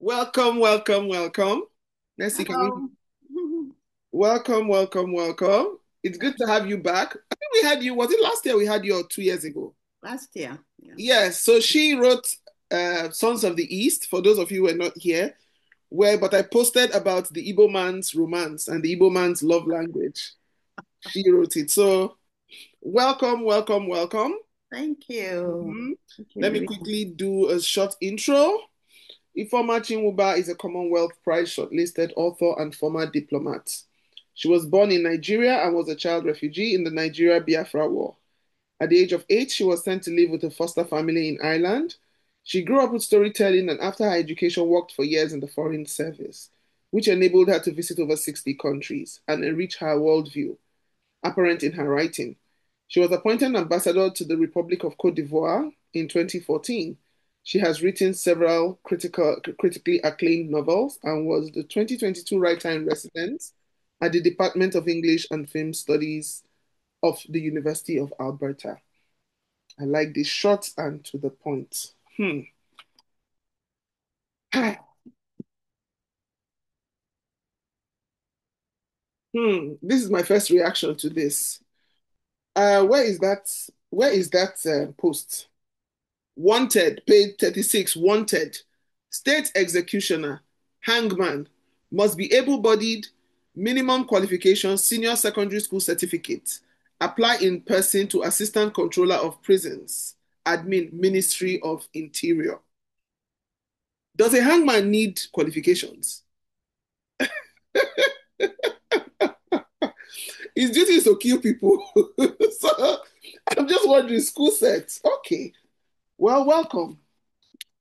Welcome, welcome, welcome. Let's see, can we? Hello. Welcome, welcome, welcome. It's good to have you back. I think we had you, was it last year we had you or 2 years ago? Last year. Yeah. Yes, so she wrote Sons of the East, for those of you who are not here, but I posted about the Igbo man's romance and the Igbo man's love language. She wrote it. So welcome, welcome, welcome. Thank you. Mhm. Thank you, Let me Louisa. quickly do a short intro. Ifeoma Chinwuba is a Commonwealth Prize shortlisted author and former diplomat. She was born in Nigeria and was a child refugee in the Nigeria-Biafra War. At the age of 8, she was sent to live with a foster family in Ireland. She grew up with storytelling and after her education worked for years in the Foreign Service, which enabled her to visit over 60 countries and enrich her worldview, apparent in her writing. She was appointed ambassador to the Republic of Cote d'Ivoire in 2014. She has written several critically acclaimed novels and was the 2022 Writer in Residence at the Department of English and Film Studies of the University of Alberta. I like this short and to the point. This is my first reaction to this. Where is that? Where is that post? Wanted, page 36, wanted. State executioner, hangman, must be able-bodied, minimum qualifications, senior secondary school certificate. Apply in person to Assistant Controller of Prisons, Admin, Ministry of Interior. Does a hangman need qualifications? His duty is to kill people. So I'm just wondering, school sets. Okay. Well, welcome.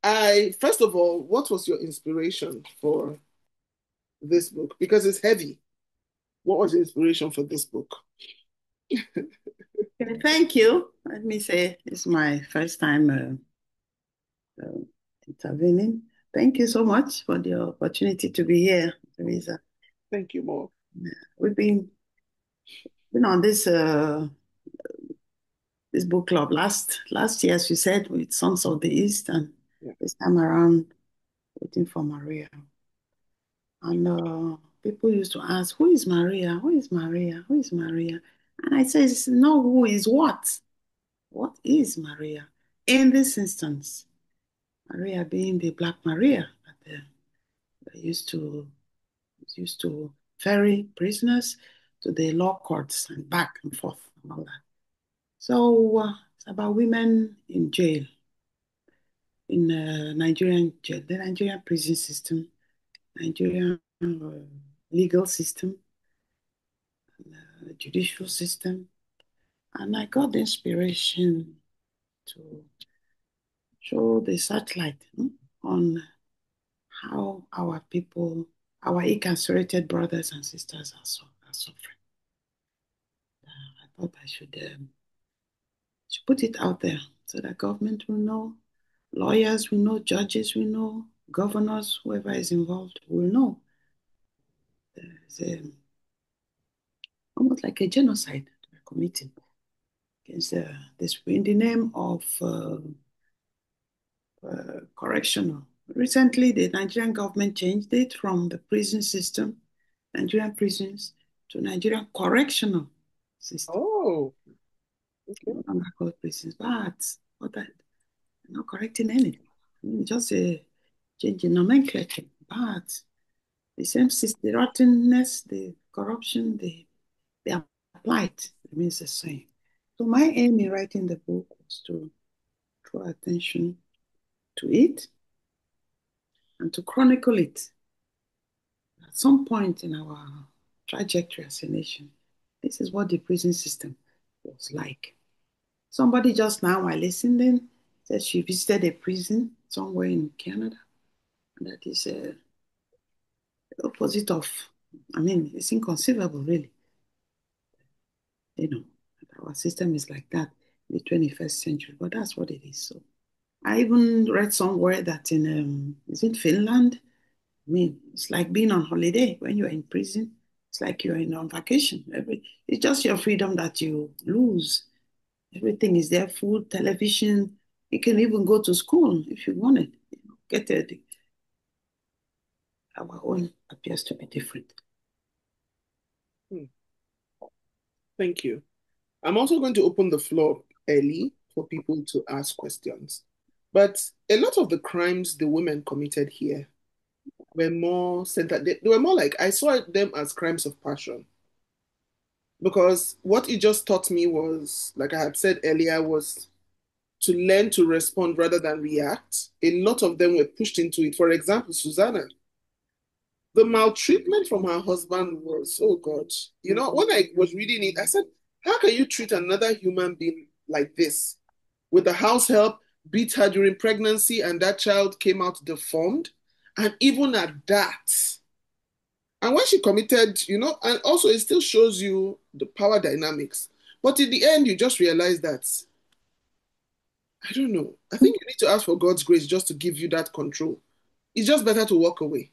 First of all, what was your inspiration for this book? Because it's heavy. What was the inspiration for this book? Okay, thank you. Let me say it's my first time uh, intervening. Thank you so much for the opportunity to be here, Louisa. Thank you, more. We've been on this book club last year, as you said, with Sons of the East, and Yeah. this time around, waiting for Maria. And people used to ask, "Who is Maria? Who is Maria? Who is Maria?" And I say, "No, who is what? What is Maria?" In this instance, Maria being the Black Maria that they used to ferry prisoners to the law courts and back and forth and all that. So it's about women in jail, in Nigerian jail, the Nigerian prison system, Nigerian legal system, judicial system. And I got the inspiration to show the searchlight on how our people, our incarcerated brothers and sisters are suffering. I thought I should put it out there so that government will know, lawyers will know, judges will know, governors, whoever is involved will know. It's almost like a genocide we're committing against this in the name of correctional. Recently, the Nigerian government changed it from the prison system, Nigerian prisons, to Nigerian correctional system. Oh, okay. No longer called prisons, but they're not correcting anything. I mean, just a change in nomenclature. But the same system, the rottenness, the corruption, they applied remains the same. So my aim in writing the book was to draw attention to it and to chronicle it. At some point in our trajectory as a nation, this is what the prison system was like. Somebody just now, while listening, said she visited a prison somewhere in Canada. And that is the opposite of, I mean, it's inconceivable, really. You know, our system is like that in the 21st century, but that's what it is. So I even read somewhere that is it Finland? I mean, it's like being on holiday when you're in prison. It's like you're on vacation. It's just your freedom that you lose. Everything is there, food, television. You can even go to school if you wanted. Get a Our own appears to be different. Hmm. Thank you. I'm also going to open the floor early for people to ask questions. But a lot of the crimes the women committed here were more centered, they were more like, I saw them as crimes of passion. Because what it just taught me was, like I had said earlier, was to learn to respond rather than react. A lot of them were pushed into it. For example, Susanna, the maltreatment from her husband was, oh God. You know, when I was reading it, I said, how can you treat another human being like this? With the house help, beat her during pregnancy, and that child came out deformed. And even at that, and when she committed, you know, and also it still shows you the power dynamics. But in the end, you just realize that, I don't know. I think you need to ask for God's grace just to give you that control. It's just better to walk away.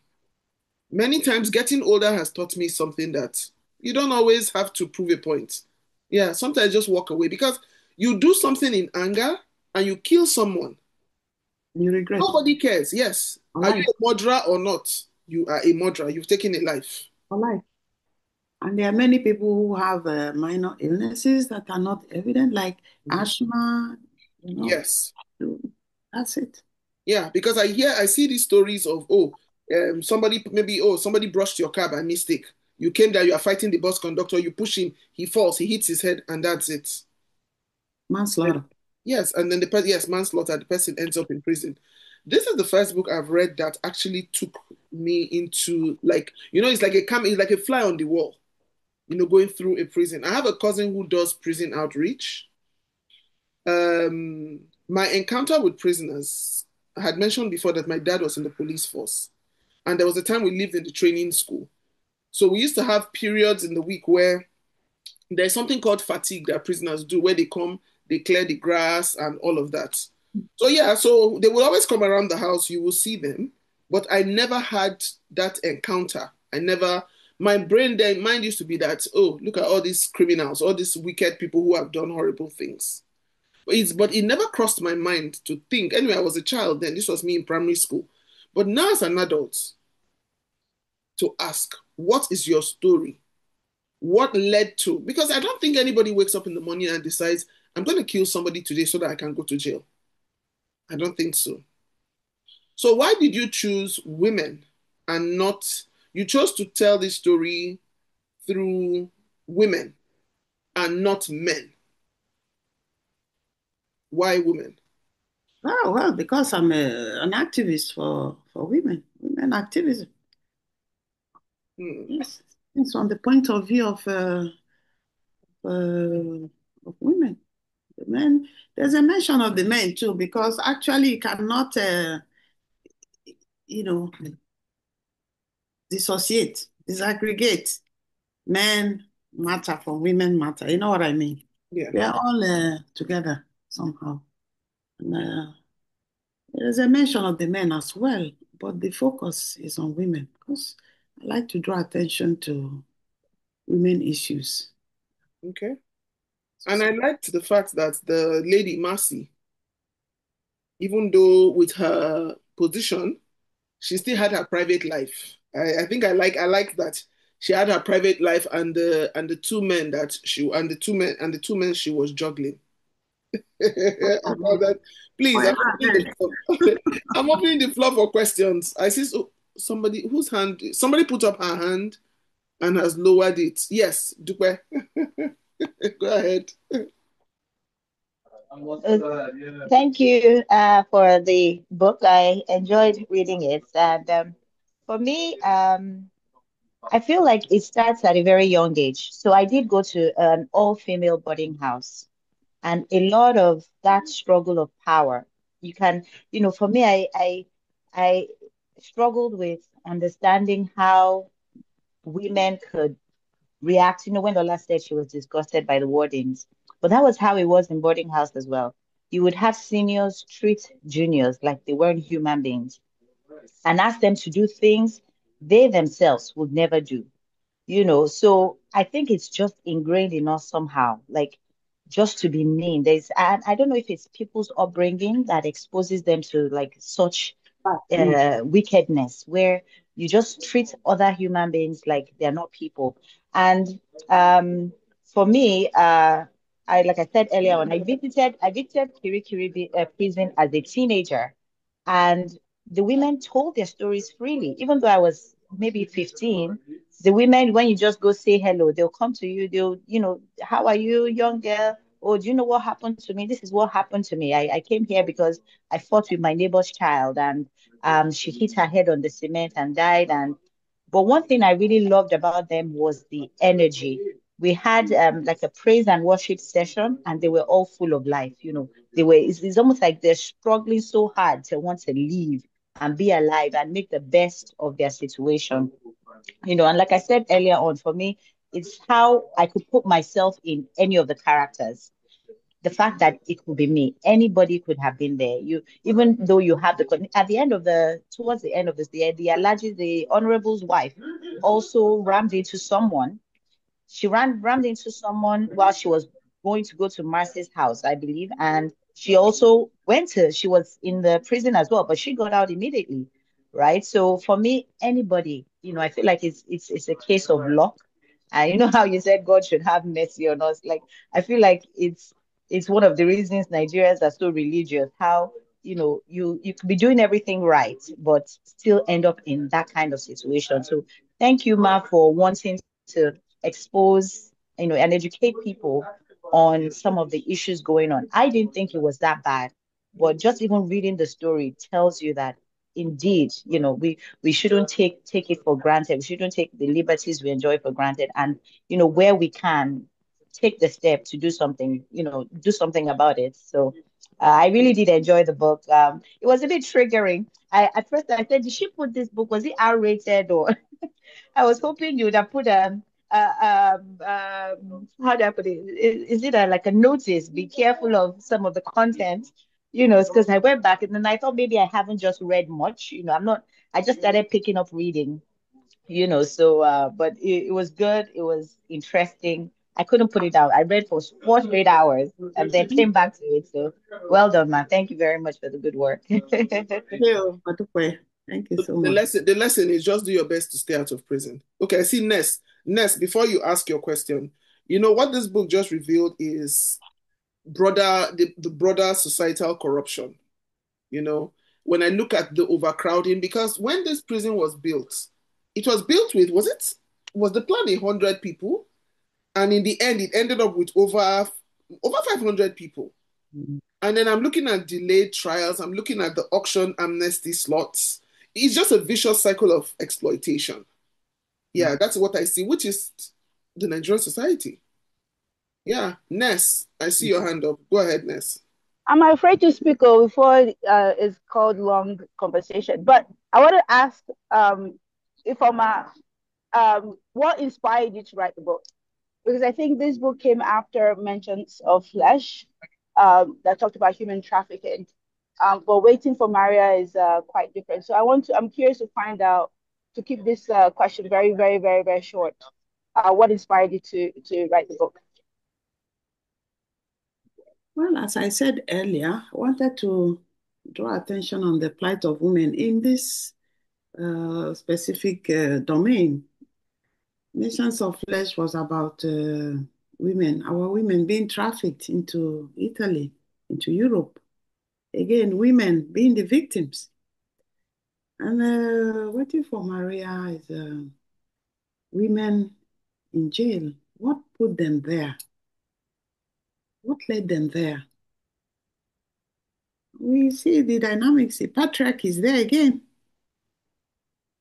Many times, getting older has taught me something that you don't always have to prove a point. Yeah, sometimes just walk away because you do something in anger and you kill someone. You regret. Nobody cares. Yes. Are you Alive. a murderer or not? You are a murderer. You've taken a life. Alive. And there are many people who have minor illnesses that are not evident, like Mhm. asthma, you know. Yes. So that's it. Yeah, because I see these stories of, somebody brushed your car by mistake. You came there, you are fighting the bus conductor, you push him, he falls, he hits his head, and that's it. Manslaughter. Yes, and then the person, yes, manslaughter, the person ends up in prison. This is the first book I've read that actually took me into, like, it's like it's like a fly on the wall, going through a prison. I have a cousin who does prison outreach. My encounter with prisoners, I had mentioned before that my dad was in the police force, and there was a time we lived in the training school. So we used to have periods in the week where there's something called fatigue that prisoners do, where they come, they clear the grass and all of that. So yeah, so they will always come around the house. You will see them, but I never had that encounter. I never. My mind used to be that, oh, look at all these criminals, all these wicked people who have done horrible things. But it never crossed my mind to think. Anyway, I was a child then. This was me in primary school. But now as an adult, to ask, what is your story? What led to? Because I don't think anybody wakes up in the morning and decides, I'm going to kill somebody today so that I can go to jail. I don't think so. So why did you choose women and not, you chose to tell this story through women and not men? Why women? Oh, well, because I'm an activist for women activism. Hmm. Yes, it's from the point of view of women. The men, there's a mention of the men too, because actually you cannot, you know, dissociate, disaggregate men matter from women matter. You know what I mean? Yeah. We are all together somehow. And, there's a mention of the men as well, but the focus is on women because I like to draw attention to women issues. Okay. And I liked the fact that the lady Mercy, even though with her position, she still had her private life. I think I like that she had her private life and the two men that she and the two men she was juggling. About that. Please, I'm Forever opening the ahead. floor. I'm opening the floor for questions. I see somebody whose hand somebody put up her hand and has lowered it. Yes, Dupe. Go ahead. Thank you for the book. I enjoyed reading it. And for me, I feel like it starts at a very young age. So I did go to an all-female boarding house, and a lot of that struggle of power. You can, for me, I struggled with understanding how women could react. When Lola said she was disgusted by the wardens, but that was how it was in boarding house as well. You would have seniors treat juniors like they weren't human beings and ask them to do things they themselves would never do. So I think it's just ingrained in us somehow, like just to be mean. I don't know if it's people's upbringing that exposes them to like such wickedness, where you just treat other human beings like they're not people. And um, for me, I like I said earlier on, I visited Kirikiri prison as a teenager, and the women told their stories freely. Even though I was maybe 15, the women, when you just go say hello, they'll come to you. They'll, how are you, young girl? Oh, do you know what happened to me? This is what happened to me. I came here because I fought with my neighbor's child, and she hit her head on the cement and died. And but one thing I really loved about them was the energy. We had like a praise and worship session, and they were all full of life. It's almost like they're struggling so hard to want to live and be alive and make the best of their situation. And like I said earlier on, for me, it's how I could put myself in any of the characters. The fact that it could be me, anybody could have been there. Even though you have at the end of towards the end of this, the honorable's wife also rammed into someone. She rammed into someone while she was going to go to Marcy's house, I believe. And she was in the prison as well, but she got out immediately, right? So for me, anybody, I feel like it's a case of luck. And you know how you said God should have mercy on us? Like, I feel like it's one of the reasons Nigerians are so religious. How, you could be doing everything right, but still end up in that kind of situation. So thank you, Ma, for wanting to expose, and educate people on some of the issues going on. I didn't think it was that bad, but just even reading the story tells you that indeed, we shouldn't take it for granted. We shouldn't take the liberties we enjoy for granted, and where we can take the step to do something about it. So I really did enjoy the book. It was a bit triggering. At first I said, did she put this book? Was it R-rated or? I was hoping you would have put how do I put it? Is it like a notice? Be careful of some of the content, because I went back and then I thought maybe I haven't just read much. I just started picking up reading, so, but it was good. It was interesting. I couldn't put it down. I read for 4 straight hours and then came back to it. So well done, man. Thank you very much for the good work. Thank you so The much. lesson is just do your best to stay out of prison. Okay, I see Ness. Ness, before you ask your question, what this book just revealed is the broader societal corruption. When I look at the overcrowding, because when this prison was built, it was built with, was the plan 100 people? And in the end, it ended up with over 500 people. Mhm. And then I'm looking at delayed trials. I'm looking at the auction amnesty slots. It's just a vicious cycle of exploitation. Yeah, that's what I see, which is the Nigerian society. Yeah, Ness, I see your hand up. Go ahead, Ness. I'm afraid to speak before it's called long conversation. But I want to ask Ifeoma, what inspired you to write the book? Because I think this book came after Mentions of Flesh, that talked about human trafficking. But Waiting for Maria is quite different. So I'm curious to find out, to keep this question very, very, very, very short. What inspired you to write the book? Well, as I said earlier, I wanted to draw attention on the plight of women in this specific domain. Nations of Flesh was about our women being trafficked into Italy, into Europe. Again, women being the victims. And Waiting for Maria is women in jail. What put them there? What led them there? We see the dynamics. The patriarchy is there again.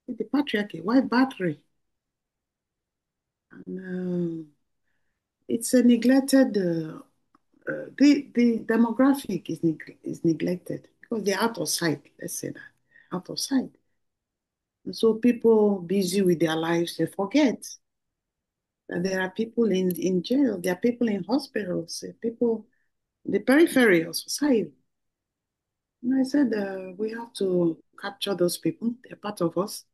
The patriarchy, white battery. And it's a neglected, the demographic is neglected because they're out of sight, let's say that, out of sight. And so people busy with their lives, they forget that there are people in jail, there are people in hospitals, people in the periphery of society. And I said, we have to capture those people. They're part of us.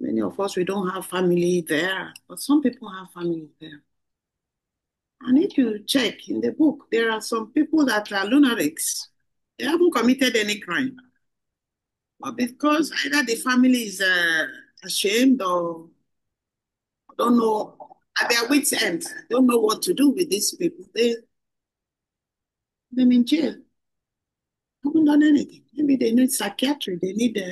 Many of us, we don't have family there, but some people have family there. And if you check in the book, there are some people that are lunatics. They haven't committed any crime. But because either the family is ashamed or don't know, at their wits' end, don't know what to do with these people, they them in jail. Haven't done anything. Maybe they need psychiatry. They need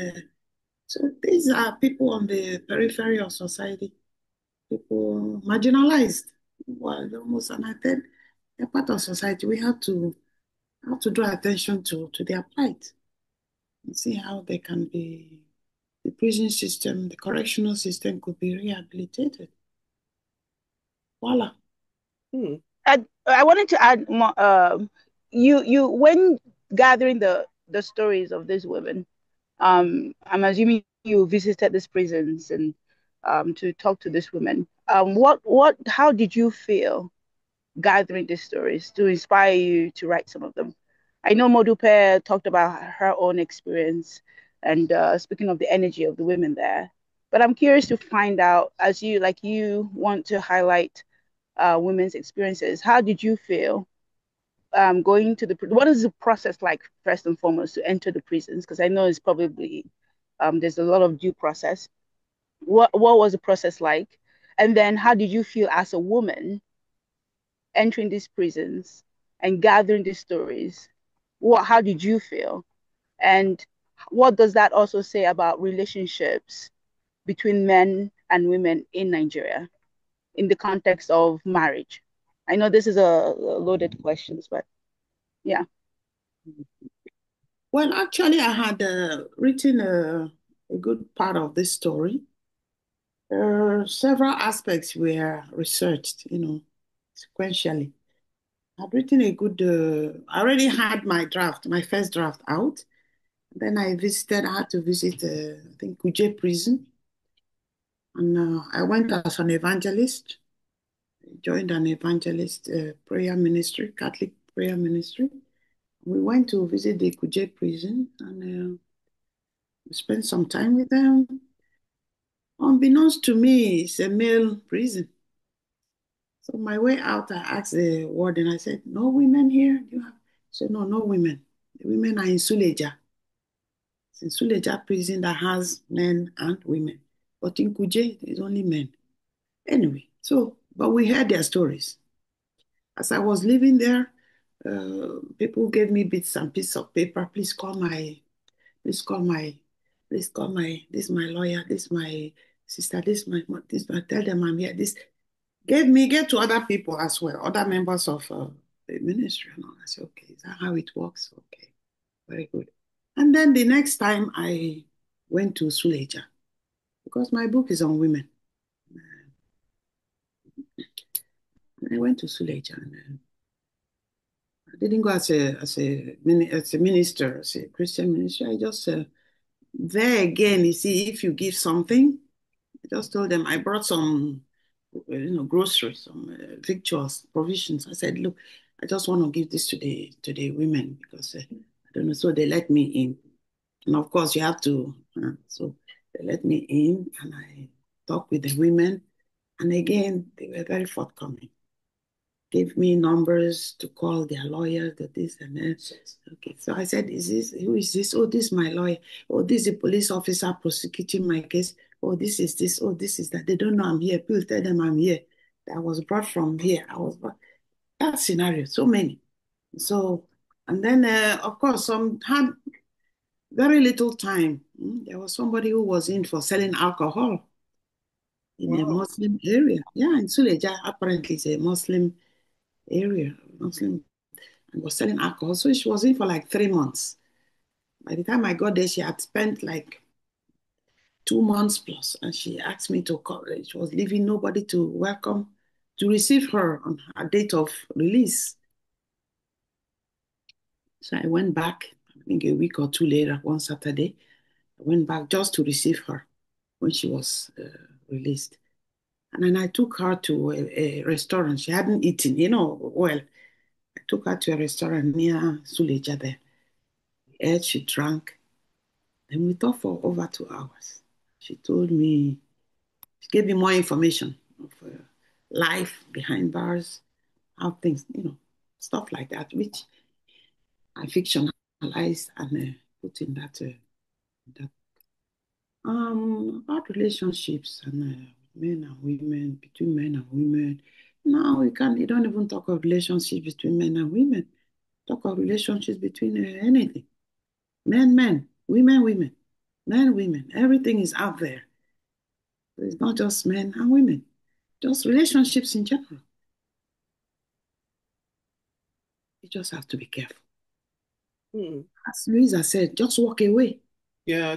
so these are people on the periphery of society, people marginalized. Well, almost, and I think they're part of society. We have to draw attention to their plight and see how they can be. The prison system, the correctional system could be rehabilitated. Voila. I wanted to add more. You when gathering the stories of these women, I'm assuming you visited these prisons and to talk to these women. How did you feel gathering these stories to inspire you to write some of them? I know Modupe talked about her own experience and speaking of the energy of the women there, but I'm curious to find out, as you want to highlight women's experiences. How did you feel going to what is the process like first and foremost to enter the prisons? Because I know it's probably there's a lot of due process. What was the process like? And then how did you feel as a woman entering these prisons and gathering these stories? How did you feel? And what does that also say about relationships between men and women in Nigeria in the context of marriage? I know this is a loaded questions, but yeah. Well, actually, I had written a good part of this story. Several aspects were researched, sequentially. I'd written a good, I already had my first draft out. Then I had to visit, I think, Kuje prison. And I went as an evangelist, joined an evangelist prayer ministry, Catholic prayer ministry. We went to visit the Kuje prison and we spent some time with them. Unbeknownst to me, it's a male prison. So my way out, I asked the warden, I said, no women here? Do you have? He said, no, no women. The women are in Suleja. It's in Suleja prison that has men and women. But in Kuje, there's only men. Anyway, but we heard their stories. As I was living there, people gave me bits and pieces of paper. Please call my, this is my lawyer, this is my sister, tell them I'm here. This gave to other people as well, other members of the ministry and all. I said, okay, is that how it works? Okay, very good. And then the next time I went to Suleja, because my book is on women. I went to Suleja and I didn't go as a minister, as a Christian minister. I just, there again, you see, if you give something, I just told them I brought some, groceries, some victuals, provisions. I said, look, I just want to give this to the women because I don't know. So they let me in, and of course you have to. So they let me in, and I talked with the women, and again they were very forthcoming. Gave me numbers to call their lawyers, that this and that. Okay, so I said, who is this? Oh, this is my lawyer. Oh, this is a police officer prosecuting my case. Oh, this is this. Oh, this is that. They don't know I'm here. Please tell them I'm here. I was brought from here. That scenario, so many. So, and then, of course, some had very little time. There was somebody who was in for selling alcohol in a Muslim area. Yeah, in Suleja, apparently it's a Muslim area, Muslim, and was selling alcohol. So she was in for like 3 months. By the time I got there, she had spent like 2 months plus, and she asked me to call. She was leaving nobody to receive her on her date of release. So I went back, I think a week or two later, one Saturday, I went back just to receive her when she was released. And then I took her to a restaurant. She hadn't eaten, well. I took her to a restaurant near Suleja there. We ate, she drank. Then we talked for over 2 hours. She gave me more information of life behind bars, how things, stuff like that, which I fictionalized and put in that That about relationships and men and women, between men and women. Now you don't even talk of relationships between men and women. Talk of relationships between anything. Men, women, men, women. Everything is out there. So it's not just men and women, just relationships in general. You just have to be careful. Hmm. As Louisa said, just walk away. Yeah,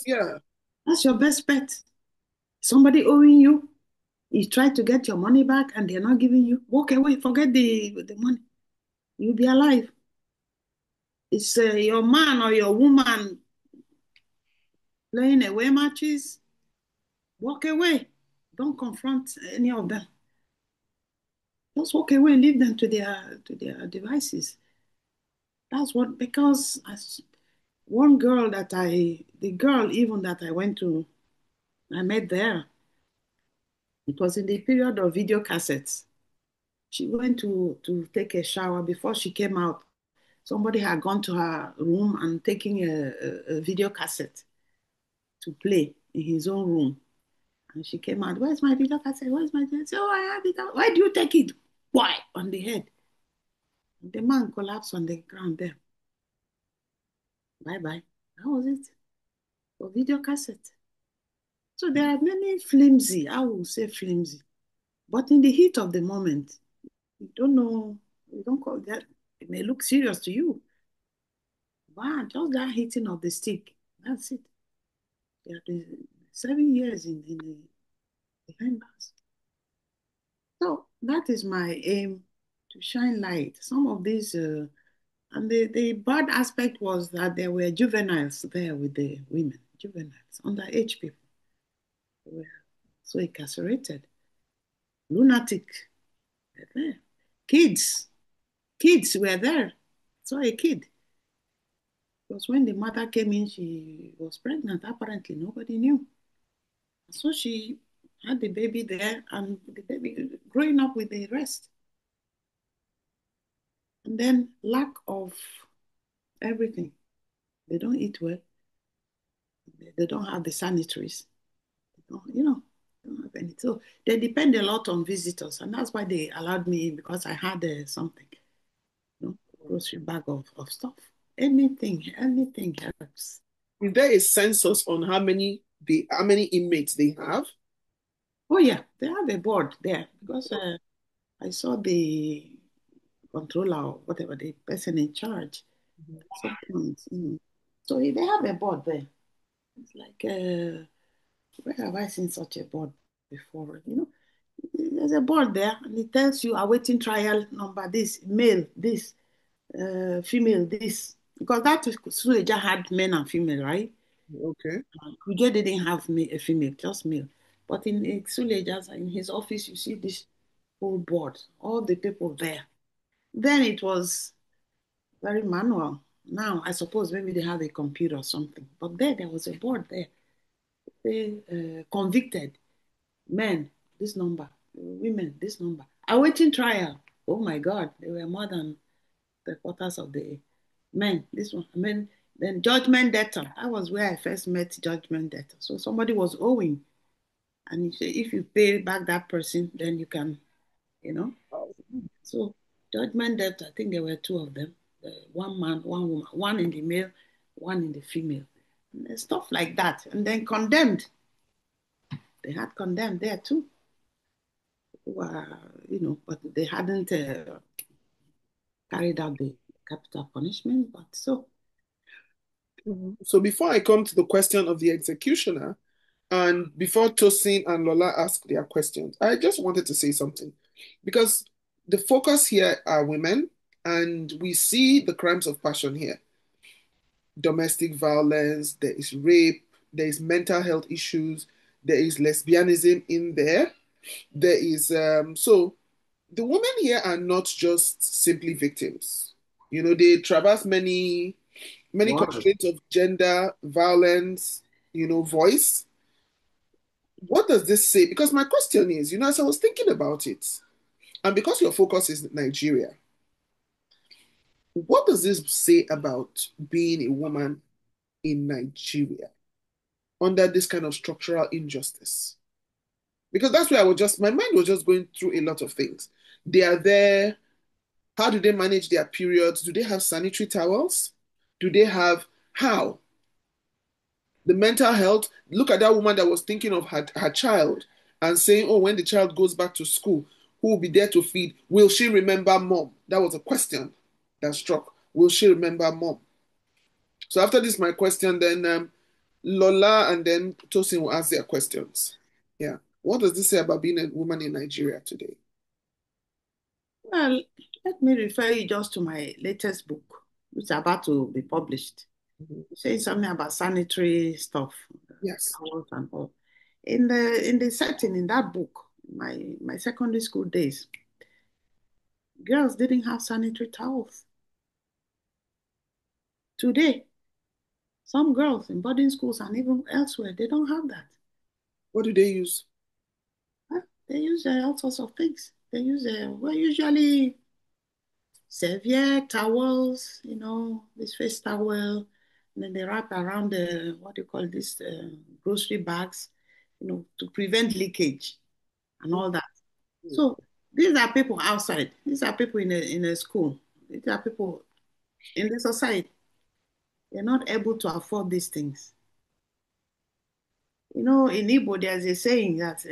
yeah. That's your best bet. Somebody owing you, you try to get your money back and they're not giving you, walk away, forget the money. You'll be alive. It's your man or your woman playing away matches, walk away. Don't confront any of them. Just walk away, leave them to their devices. That's what, because as one girl the girl even that I met there, it was in the period of video cassettes. She went to take a shower. Before she came out, somebody had gone to her room and taking a video cassette to play in his own room. And she came out, where's my video cassette? Where's my video? Oh, I have it. Why do you take it? Why? On the head. The man collapsed on the ground there. Bye bye. That was it. For video cassette. So there are many flimsy, I will say flimsy. But in the heat of the moment, you don't know, you don't call that, it may look serious to you. Wow, just that hitting of the stick. That's it. They have been 7 years in the behind bars. So that is my aim, to shine light. Some of these, and the bad aspect was that there were juveniles there with the women, juveniles, underage people. They were so incarcerated, lunatic, were there. Kids, kids were there. Saw a kid. Because when the mother came in, she was pregnant. Apparently, nobody knew. So she had the baby there, and the baby growing up with the rest. And then lack of everything. They don't eat well. They don't have the sanitaries. They don't have any. So they depend a lot on visitors, and that's why they allowed me in, because I had something, grocery bag of stuff. Anything helps. Is there a census on how many inmates they have? Oh yeah, they have a board there, because I saw the controller or whatever, the person in charge. Sometimes, so they have a board there. It's like, where have I seen such a board before? There's a board there, and it tells you awaiting trial number this, male this, female this. Because that Suleja had men and female, right? Okay. Kuje didn't have a female, just male. But in Suleja's, in his office, you see this whole board, all the people there. Then it was very manual. Now, I suppose maybe they have a computer or something. But there was a board there. They convicted men, this number, women, this number. Awaiting trial. Oh my God, there were more than the quarters of the men. This one, I mean, then judgment debtor. That was where I first met judgment debtor. So somebody was owing, and he said, if you pay back that person, then you can, you know. So judgment debtor, I think there were two of them. One man, one woman, one in the male, one in the female. And stuff like that. And then condemned. They had condemned there too. But they hadn't carried out the capital punishment. But so. So before I come to the question of the executioner, and before Tosin and Lola ask their questions, I just wanted to say something. Because the focus here are women, and we see the crimes of passion here. Domestic violence, there is rape, there is mental health issues, there is lesbianism in there. There is so the women here are not just simply victims. They traverse many Wow. constraints of gender, violence, voice. What does this say? Because my question is, as I was thinking about it, and because your focus is Nigeria, what does this say about being a woman in Nigeria under this kind of structural injustice? Because that's where my mind was just going through a lot of things. They are there. How do they manage their periods? Do they have sanitary towels? Do they have, how? The mental health. Look at that woman that was thinking of her child and saying, oh, when the child goes back to school, who will be there to feed? Will she remember mom? That was a question that struck. Will she remember mom? So after this, my question, then Lola and then Tosin will ask their questions. Yeah. What does this say about being a woman in Nigeria today? Well, let me refer you just to my latest book, which is about to be published. Mhm. It says something about sanitary stuff, Yes. towels and all. In the setting in that book, my secondary school days, girls didn't have sanitary towels. Today, some girls in boarding schools and even elsewhere, they don't have that. What do they use? Huh? They use all sorts of things. They use, well, usually serviette, towels, this face towel, and then they wrap around the, what do you call this, grocery bags, to prevent leakage and all that. So these are people outside. These are people in a school. These are people in the society. They're not able to afford these things. In Igbo, there's a saying that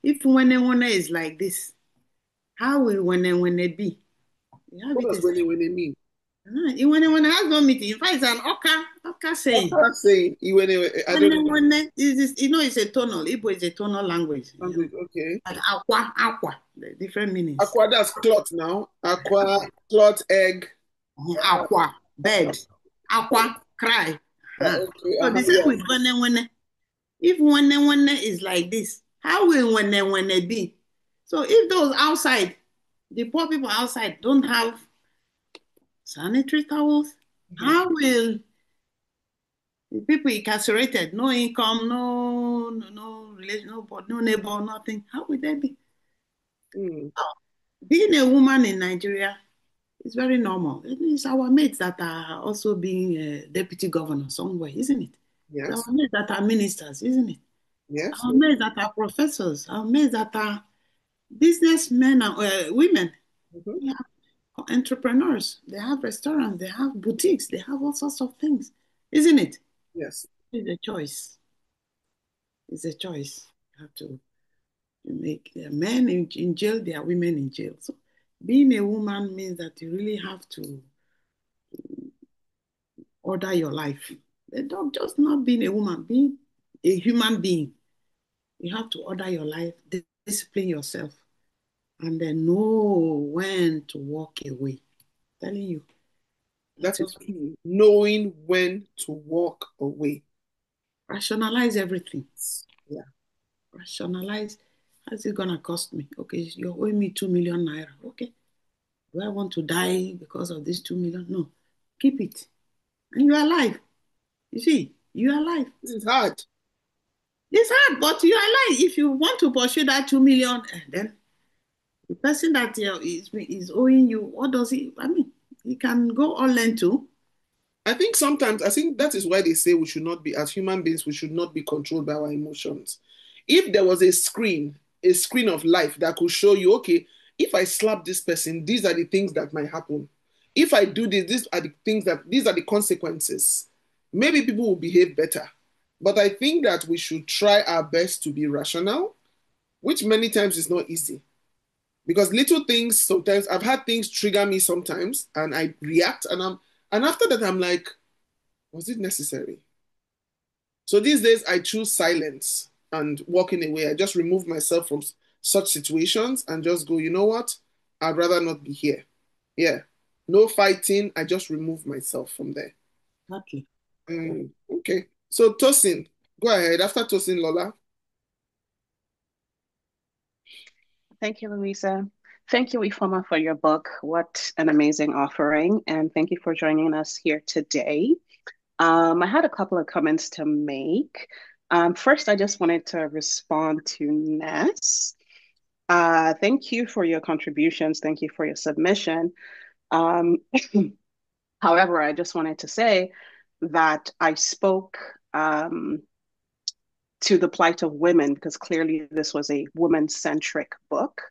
if one is like this, how will one be? You have What it does as when they mean? when has no meeting. In fact, it's an Oka saying. That's saying I don't know It's a tonal. Igbo is a tonal language. the language. Okay. Like aqua, the different meanings. Aqua, that's cloth now. Aqua, cloth, egg. Aqua, bed, aqua, cry. Okay. So the same Yeah. with when. If when is like this, how will when be? So if those outside, the poor people outside don't have sanitary towels, how will the people incarcerated, no income, no relation, no neighbor, nothing, how will they be? Mm. Being a woman in Nigeria is very normal. It's our mates that are also being deputy governor somewhere, isn't it? It's our Yes. mates that are ministers, isn't it? Yes. Our mates that are professors, our mates that are businessmen and women. Mhm. They have entrepreneurs, they have restaurants, they have boutiques, they have all sorts of things, isn't it? Yes. It's a choice. It's a choice. You have to make. There are men in jail, there are women in jail. So being a woman means that you really have to order your life. Don't just not being a woman, being a human being. You have to order your life, discipline yourself, and then know when to walk away. I'm telling you, That that's is what key. Knowing when to walk away. rationalize everything. Yeah. Rationalize. How's it gonna cost me? Okay, you're owing me 2 million naira. Okay. Do I want to die because of this 2 million? No. Keep it. And you're alive. You see, you're alive. This is hard. It's hard, but you're alive. If you want to pursue that 2 million, then the person that is owing you, what does he? I mean, he can go online too. I think that is why they say we should not be, as human beings, we should not be controlled by our emotions. If there was a screen of life that could show you, okay, if I slap this person, these are the things that might happen. If I do this, these are the consequences. Maybe people will behave better. But I think that we should try our best to be rational, which many times is not easy. Because little things, sometimes I've had things trigger me sometimes and I react and after that I'm like, was it necessary? So these days I choose silence and walking away. I just remove myself from such situations and just go, you know what? I'd rather not be here. Yeah. No fighting. I just remove myself from there. Exactly. Okay. So Tosin, go ahead. After Tosin, Lola. Thank you, Louisa. Thank you, Ifeoma, for your book. What an amazing offering. And thank you for joining us here today. I had a couple of comments to make. First, I just wanted to respond to Ness. Thank you for your contributions. Thank you for your submission. However, I just wanted to say that I spoke to the plight of women, because clearly this was a woman-centric book.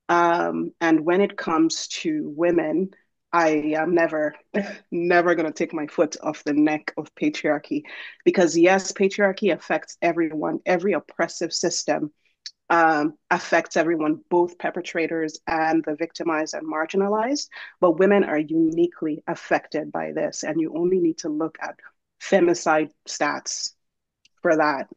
And when it comes to women, I am never, never going to take my foot off the neck of patriarchy, because yes, patriarchy affects everyone. Every oppressive system affects everyone, both perpetrators and the victimized and marginalized. But women are uniquely affected by this, and you only need to look at femicide stats for that.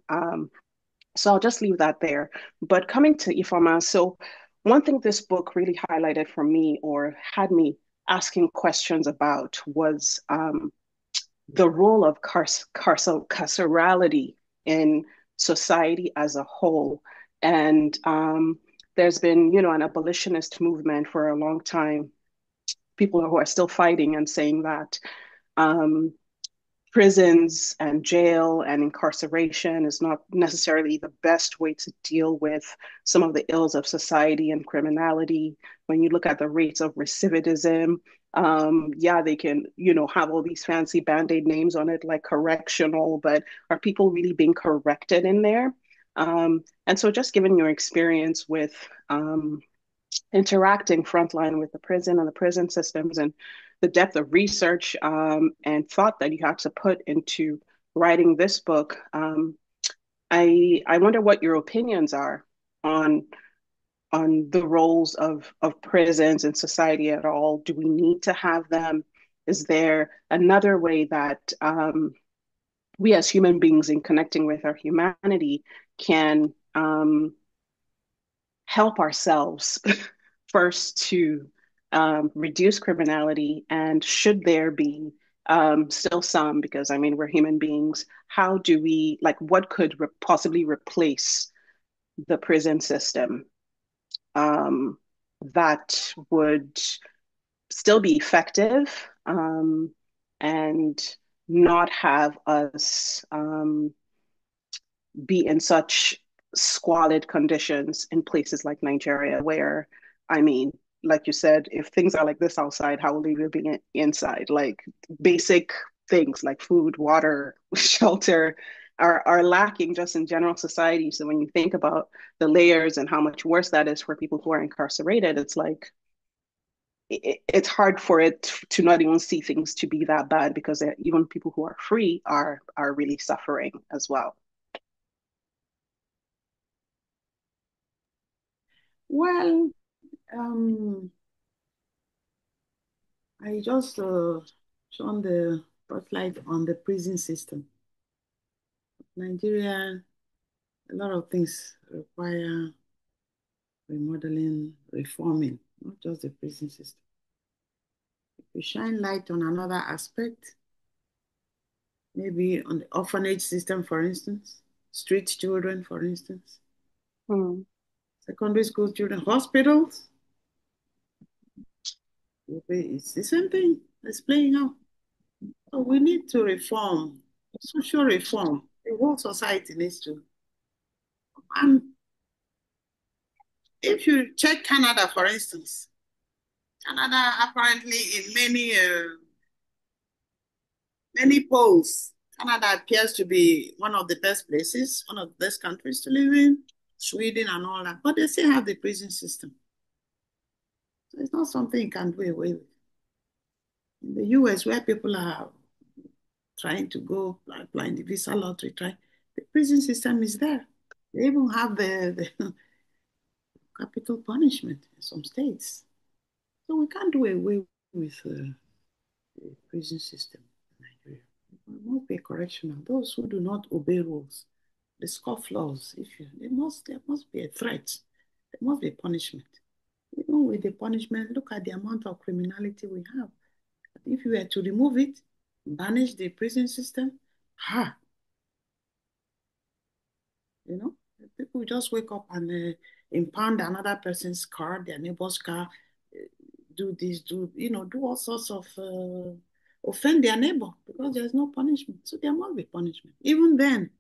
So I'll just leave that there. But coming to Ifeoma, so one thing this book really highlighted for me, or had me asking questions about, was the role of carcerality in society as a whole. And there's been, an abolitionist movement for a long time, people who are still fighting and saying that um, prisons and jail and incarceration is not necessarily the best way to deal with some of the ills of society and criminality. When you look at the rates of recidivism, yeah, they can, have all these fancy band-aid names on it, like correctional, but are people really being corrected in there? And so just given your experience with interacting frontline with the prison and the prison systems, and the depth of research and thought that you had to put into writing this book, I wonder what your opinions are on the roles of prisons in society at all. Do we need to have them? Is there another way that we as human beings, in connecting with our humanity, can help ourselves first to reduce criminality? And should there be still some, because I mean, we're human beings, how do we, like, what could possibly replace the prison system that would still be effective and not have us be in such squalid conditions in places like Nigeria, where, I mean, like you said, if things are like this outside, how will they be inside? Like basic things like food, water, shelter are lacking just in general society. So when you think about the layers and how much worse that is for people who are incarcerated, it's like it's hard for it to not even see things to be that bad, because even people who are free are really suffering as well. Well, I just shone the spotlight on the prison system. Nigeria, a lot of things require remodeling, reforming, not just the prison system. If you shine light on another aspect, maybe on the orphanage system, for instance, street children, for instance, secondary school children, hospitals, it's the same thing that's playing out. So we need to reform, social reform. The whole society needs to. And if you check Canada, for instance, Canada apparently in many polls, Canada appears to be one of the best places, one of the best countries to live in, Sweden and all that, but they still have the prison system. So it's not something you can do away with. In the US, where people are trying to go applying the visa lottery, the prison system is there. They even have the capital punishment in some states. So we can't do away with the prison system in Nigeria. There must be a correction of those who do not obey rules, the scofflaws. There must be a threat. There must be a punishment. Even with the punishment, look at the amount of criminality we have. If you were to remove it, banish the prison system, people just wake up and impound another person's car, their neighbor's car, do this, do all sorts of offend their neighbor because there's no punishment. So there must be punishment. Even then,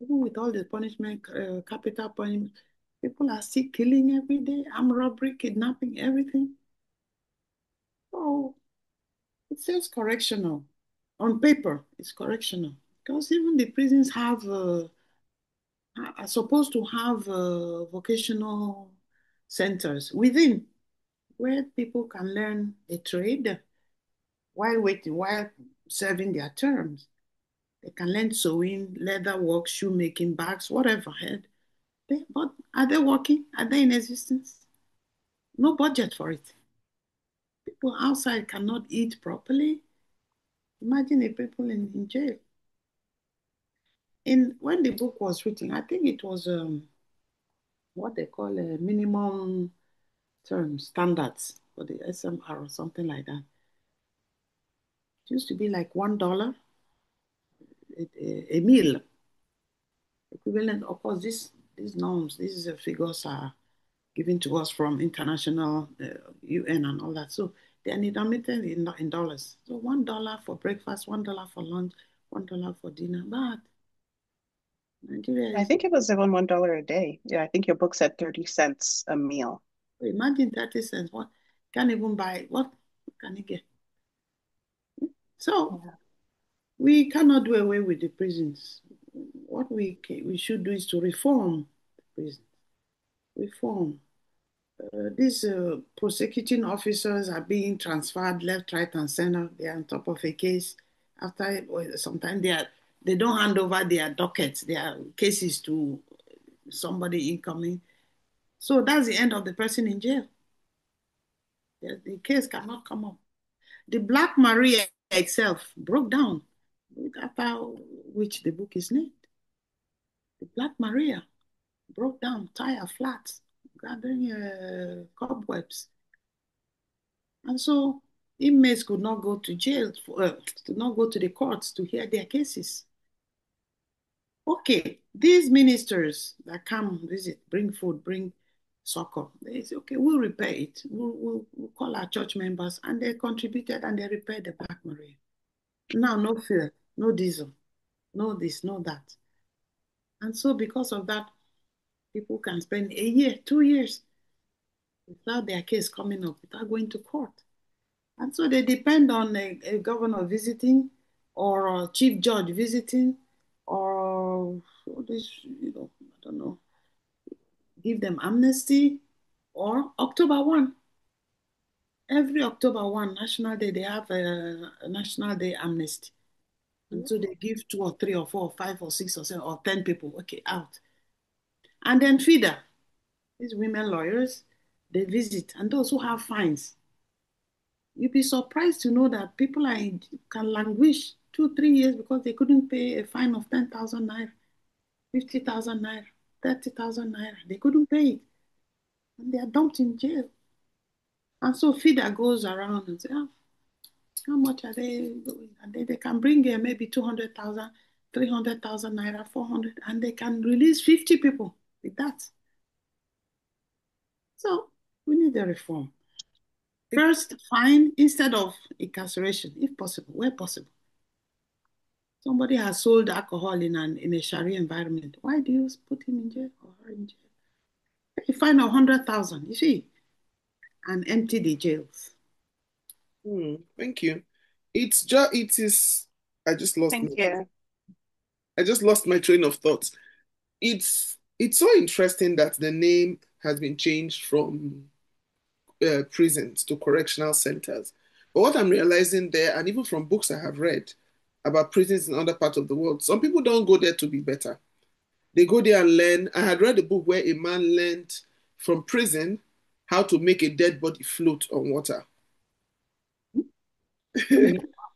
even with all the punishment, capital punishment, people are still killing every day, armed robbery, kidnapping, everything. So it says correctional on paper, it's correctional. Because even the prisons are supposed to have vocational centers within where people can learn a trade while waiting, while serving their terms. They can learn sewing, leather work, shoemaking, bags, whatever. But are they working? Are they in existence? No budget for it. People outside cannot eat properly. Imagine the people in jail. When the book was written, I think it was what they call a minimum term standards for the SMR or something like that. It used to be like $1 a meal equivalent. Of course, these norms, these figures are given to us from international UN and all that. So they are denominated in dollars. So $1 for breakfast, $1 for lunch, $1 for dinner. But Nigeria I is, think it was even $1 a day. Yeah, I think your book said 30 cents a meal. imagine 30 cents. What can't even buy, what can you get? So Yeah. we cannot do away with the prisons. What we should do is to reform the prisons. Reform. These prosecuting officers are being transferred left, right, and center. They are on top of a case. After sometimes they don't hand over their dockets, their cases to somebody incoming. So that's the end of the person in jail. The case cannot come up. The Black Maria itself broke down, after which the book is named. The Black Maria broke down, tire flats, gathering cobwebs. And so inmates could not go to jail, could not go to the courts to hear their cases. Okay, these ministers that come visit, bring food, bring succor, they say, okay, we'll repair it. We'll call our church members, and they contributed and they repaired the Black Maria. Now, no fuel, no diesel, no this, no that. And so because of that, people can spend a year, 2 years without their case coming up, without going to court. And so they depend on a governor visiting or a chief judge visiting or this, I don't know, give them amnesty or October 1. Every October 1, National Day, they have a National Day amnesty. And so they give 2 or 3 or 4 or 5 or 6 or 7 or 10 people, okay, out. And then FIDA, these women lawyers, they visit. And those who have fines, you'd be surprised to know that people can languish 2, 3 years because they couldn't pay a fine of 10,000 naira, 50,000 naira, 30,000 naira. They couldn't pay it. And they are dumped in jail. And so FIDA goes around and says, how much are they going? And they can bring maybe 200,000, 300,000 naira, 400, and they can release 50 people with that. So we need a reform. First, fine instead of incarceration, if possible, where possible. Somebody has sold alcohol in a Sharia environment. Why do you put him in jail or her in jail? Pay a fine of 100,000, you see, and empty the jails. Thank you. It is. I just lost. Thank you. I just lost my train of thought. It's so interesting that the name has been changed from prisons to correctional centers. But what I'm realizing there, and even from books I have read about prisons in other parts of the world, some people don't go there to be better. They go there and learn. I had read a book where a man learned from prison how to make a dead body float on water.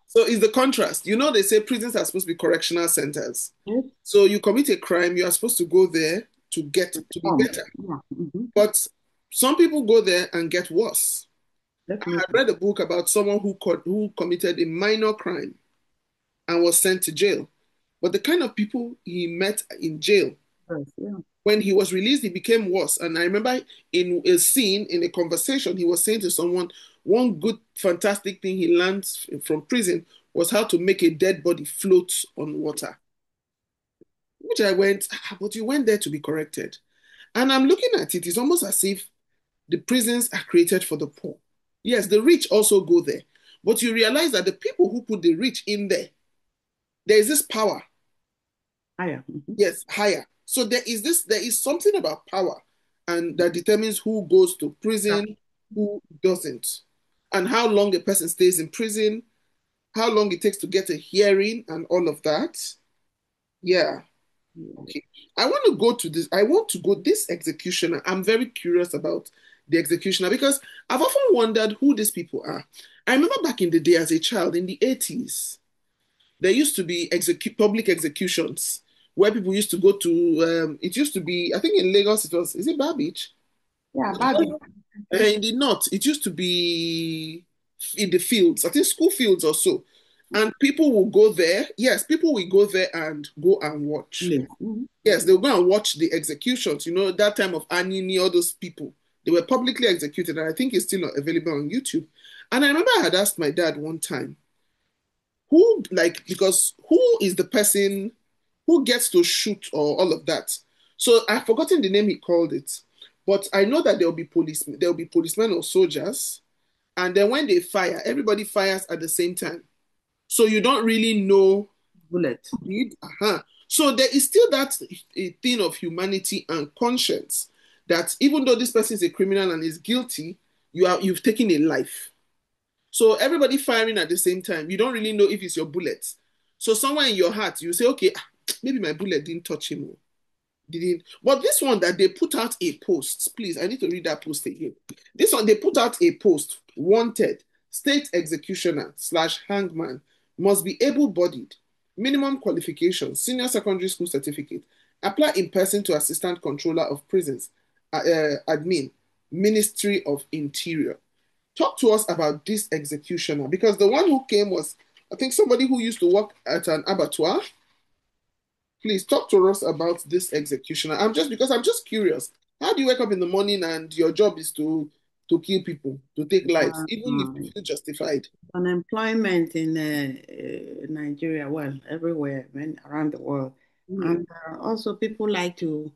So it's the contrast. They say prisons are supposed to be correctional centers. Yes. So you commit a crime, you are supposed to go there to be better. Yeah. Mm-hmm. But some people go there and get worse. Definitely. I had read a book about someone who committed a minor crime and was sent to jail. But the kind of people he met in jail, Yes, yeah. when he was released, he became worse. And I remember in a scene, in a conversation, he was saying to someone, one good, fantastic thing he learned from prison was how to make a dead body float on water. Which I went, but you went there to be corrected. And I'm looking at it, it's almost as if the prisons are created for the poor. Yes, the rich also go there. But you realize that the people who put the rich in there there is this power. Higher. Yes, higher. So there is something about power and that determines who goes to prison, who doesn't, and how long a person stays in prison, how long it takes to get a hearing, and all of that. Yeah. Okay. I want to go to this. I want to go this executioner. I'm very curious about the executioner because I've often wondered who these people are. I remember back in the day as a child in the 80s, there used to be public executions where people used to go to, it used to be, I think in Lagos, is it Bar Beach? Yeah, Barbie. In the north, it used to be in the fields, I think school fields or so. And people will go there. Yes, people will go there and go and watch. Yes, they'll go and watch the executions. You know, that time of Anini, all those people, they were publicly executed. And I think it's still available on YouTube. And I remember I had asked my dad one time, because who is the person who gets to shoot or all of that? So I've forgotten the name he called it. But I know that there'll be policemen or soldiers. And then when they fire, everybody fires at the same time. So you don't really know Bullet. who did. So there is still that a thing of humanity and conscience that even though this person is a criminal and is guilty, you've taken a life. So everybody firing at the same time, you don't really know if it's your bullet. So somewhere in your heart, you say, okay, maybe my bullet didn't touch him. Didn't. But this one that they put out a post, please, I need to read that post again. This one, they put out a post, wanted, state executioner / hangman, must be able-bodied, minimum qualifications, senior secondary school certificate, apply in person to assistant controller of prisons, admin, Ministry of Interior. Talk to us about this executioner because the one who came was, I think, somebody who used to work at an abattoir. Please talk to us about this executioner. I'm just curious. How do you wake up in the morning and your job is to kill people, to take lives, even if you feel justified? Unemployment in Nigeria, well, everywhere, around the world. And also people like to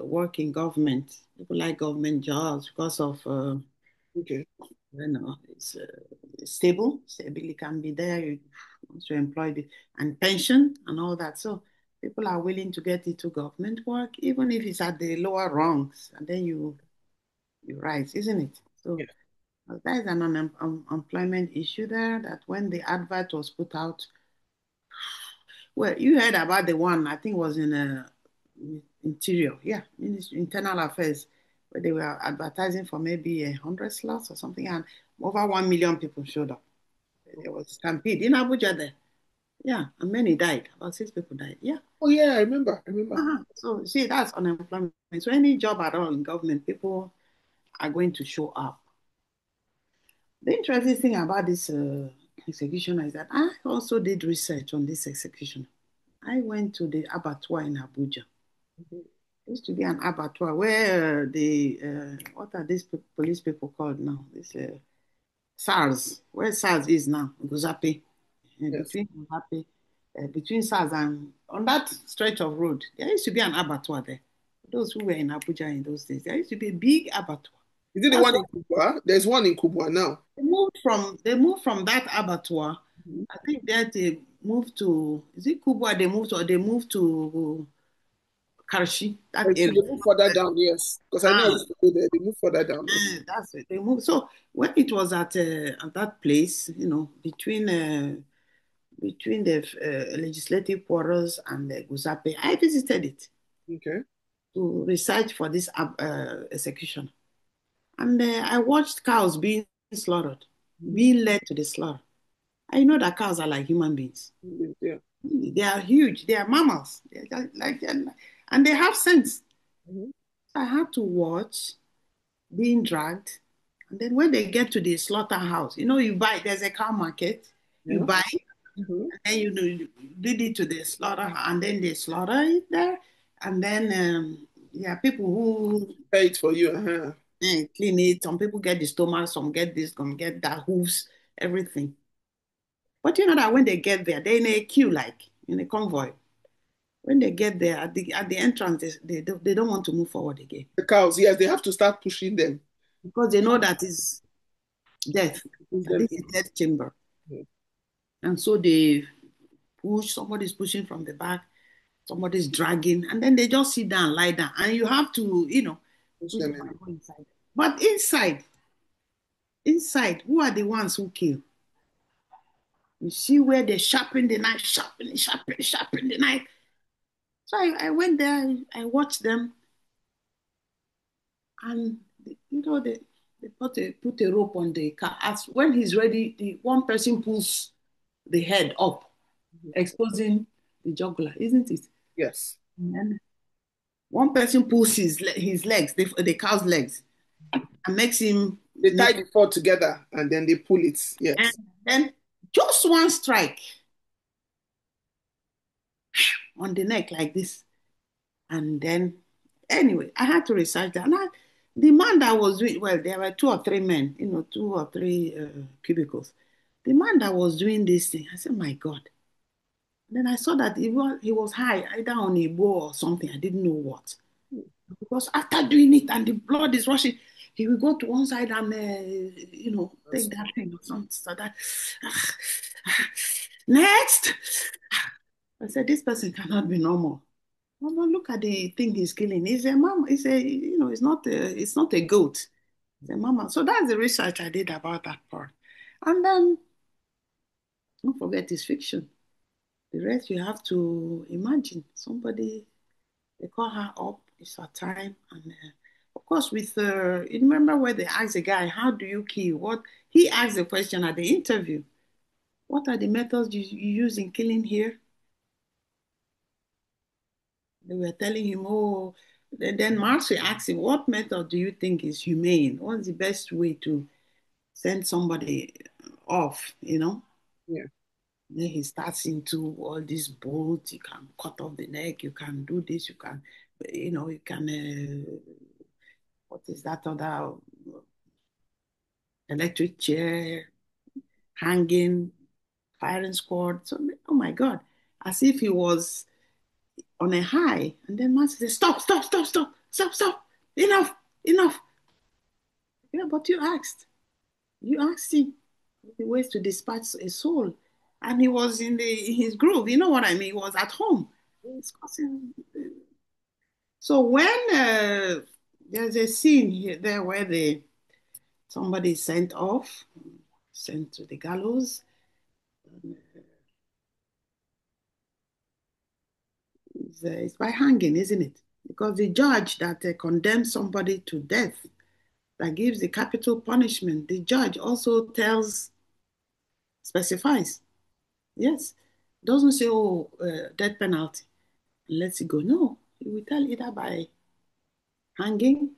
work in government. People like government jobs because of, Okay. it's stable. Stability can be there. Once you're employed, and pension and all that. So people are willing to get into government work, even if it's at the lower rungs, and then you rise, isn't it? So Yeah. there is an unemployment issue there that when the advert was put out, well, you heard about the one, I think was in Interior, yeah, Internal Affairs, where they were advertising for maybe 100 slots or something, and over 1 million people showed up. There was a stampede in Abuja there. Yeah, and many died. About 6 people died. Yeah. Oh yeah, I remember. So see, that's unemployment. So any job at all in government, people are going to show up. The interesting thing about this execution is that I also did research on this execution. I went to the abattoir in Abuja. There used to be an abattoir where what are these police people called now? This SARS, where SARS is now, Guzape. Yes. Between SARS and on that stretch of road, there used to be an abattoir there. Those who were in Abuja in those days, there used to be a big abattoir. Is it the one in Kubwa? There's one in Kubwa now. They moved from that abattoir. I think that they moved to, is it Kubwa they moved to Karshi, that So area. they move further down, yes. Because I know I used to go there. They move further down. That's it. They moved. So when it was at that place, between the legislative quarters and the Guzape, I visited it Okay. to research for this execution. And I watched cows being slaughtered, being led to the slaughter. I know that cows are like human beings. Yeah. They are huge. They are mammals. They're just and they have sense. Mhm. I had to watch being dragged. And then when they get to the slaughterhouse, you buy, there's a cow market, you Yeah. buy, Mhm. and you did it to the slaughter, and then they slaughter it there. And then, people who Pay it for you. clean it. Some people get the stomach, some get this, some get that, hooves, everything. But you know that when they get there, they're in a queue, like in a convoy. When they get there at the entrance, they don't want to move forward again The cows, yes, they have to start pushing them. because they know that is death. Push That them this in. is death chamber. Mhm. And so they push, somebody's pushing from the back, somebody's dragging, and then they just sit down, lie down, and you have to, Push push them them in. and go inside. But inside, who are the ones who kill? You see where they sharpen the knife, sharpen the knife. So I went there, I watched them, and they put a rope on the car. As when he's ready, the one person pulls the head up, exposing the jugular, isn't it? Yes. And then one person pulls his legs, the cow's legs, and makes him They tie kneel. the four together and then they pull it. And Yes. then just one strike on the neck like this. And then, anyway, I had to research that. And the man that was doing, well, there were two or three men, 2 or 3 cubicles. The man that was doing this thing, I said, my God. And then I saw that he was high, either on a bow or something. I didn't know what. Because after doing it and the blood is rushing, he will go to one side and, take that thing or something. So that, next. I said, this person cannot be normal. Mama, look at the thing he's killing. He's a mama. It's not a goat. It's a mama. So that's the research I did about that part. And then don't forget it's fiction. The rest you have to imagine. Somebody, they call her up, it's her time. And of course, you remember where they asked the guy, how do you kill? What he asked the question at the interview. What are the methods you use in killing here? They were telling him, oh, then Marcy asked him, what method do you think is humane? What's the best way to send somebody off, Yeah. Then he starts into all these bolts. You can cut off the neck. You can do this. You can, what is that other electric chair, hanging, firing squad. So, oh my God, as if he was on a high. And then Marcy said, stop, stop, stop, stop, stop, stop. Enough, enough. Yeah, but you asked. You asked him the ways to dispatch a soul. And he was in his groove. You know what I mean? He was at home. Discussing. So when there's a scene here there where somebody is sent off, sent to the gallows, it's by hanging, isn't it? Because the judge that condemns somebody to death, that gives the capital punishment, the judge also specifies. Yes. Doesn't say, oh, death penalty, and lets it go. No, he will tell either by hanging,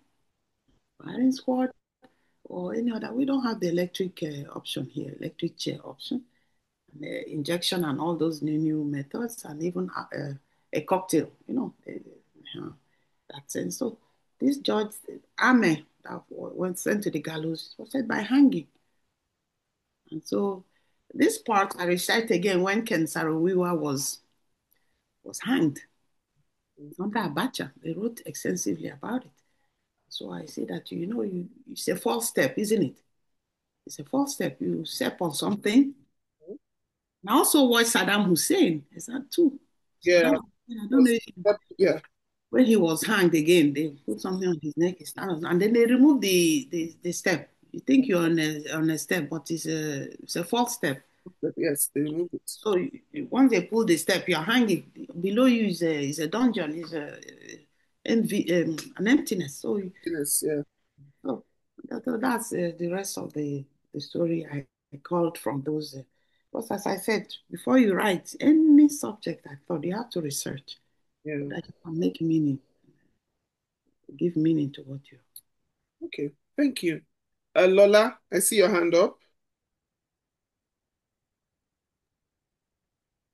firing squad, or any other. We don't have the electric option here, electric chair option, and, injection and all those new methods, and even a cocktail, that sense. So this judge, Ame, that went sent to the gallows, was said by hanging. And so this part I recite again when Ken Saro-Wiwa was hanged under Abacha. They wrote extensively about it. So I say that, it's a false step, isn't it? It's a false step. You step on something. I also watch Saddam Hussein. Is that too? Yeah. Saddam Hussein, I don't know Yeah. when he was hanged again, they put something on his neck, and then they remove the step. You think you're on a step, but it's a false step. Yes, they remove it. So once they pull the step, you're hanging. Below you is a dungeon, is an emptiness. So, Yes, yeah. so that's the rest of the story I called from those. Because as I said, before you write any subject, I thought you have to research Yeah. that you can make meaning, give meaning to what you. Okay, thank you. Lola, I see your hand up.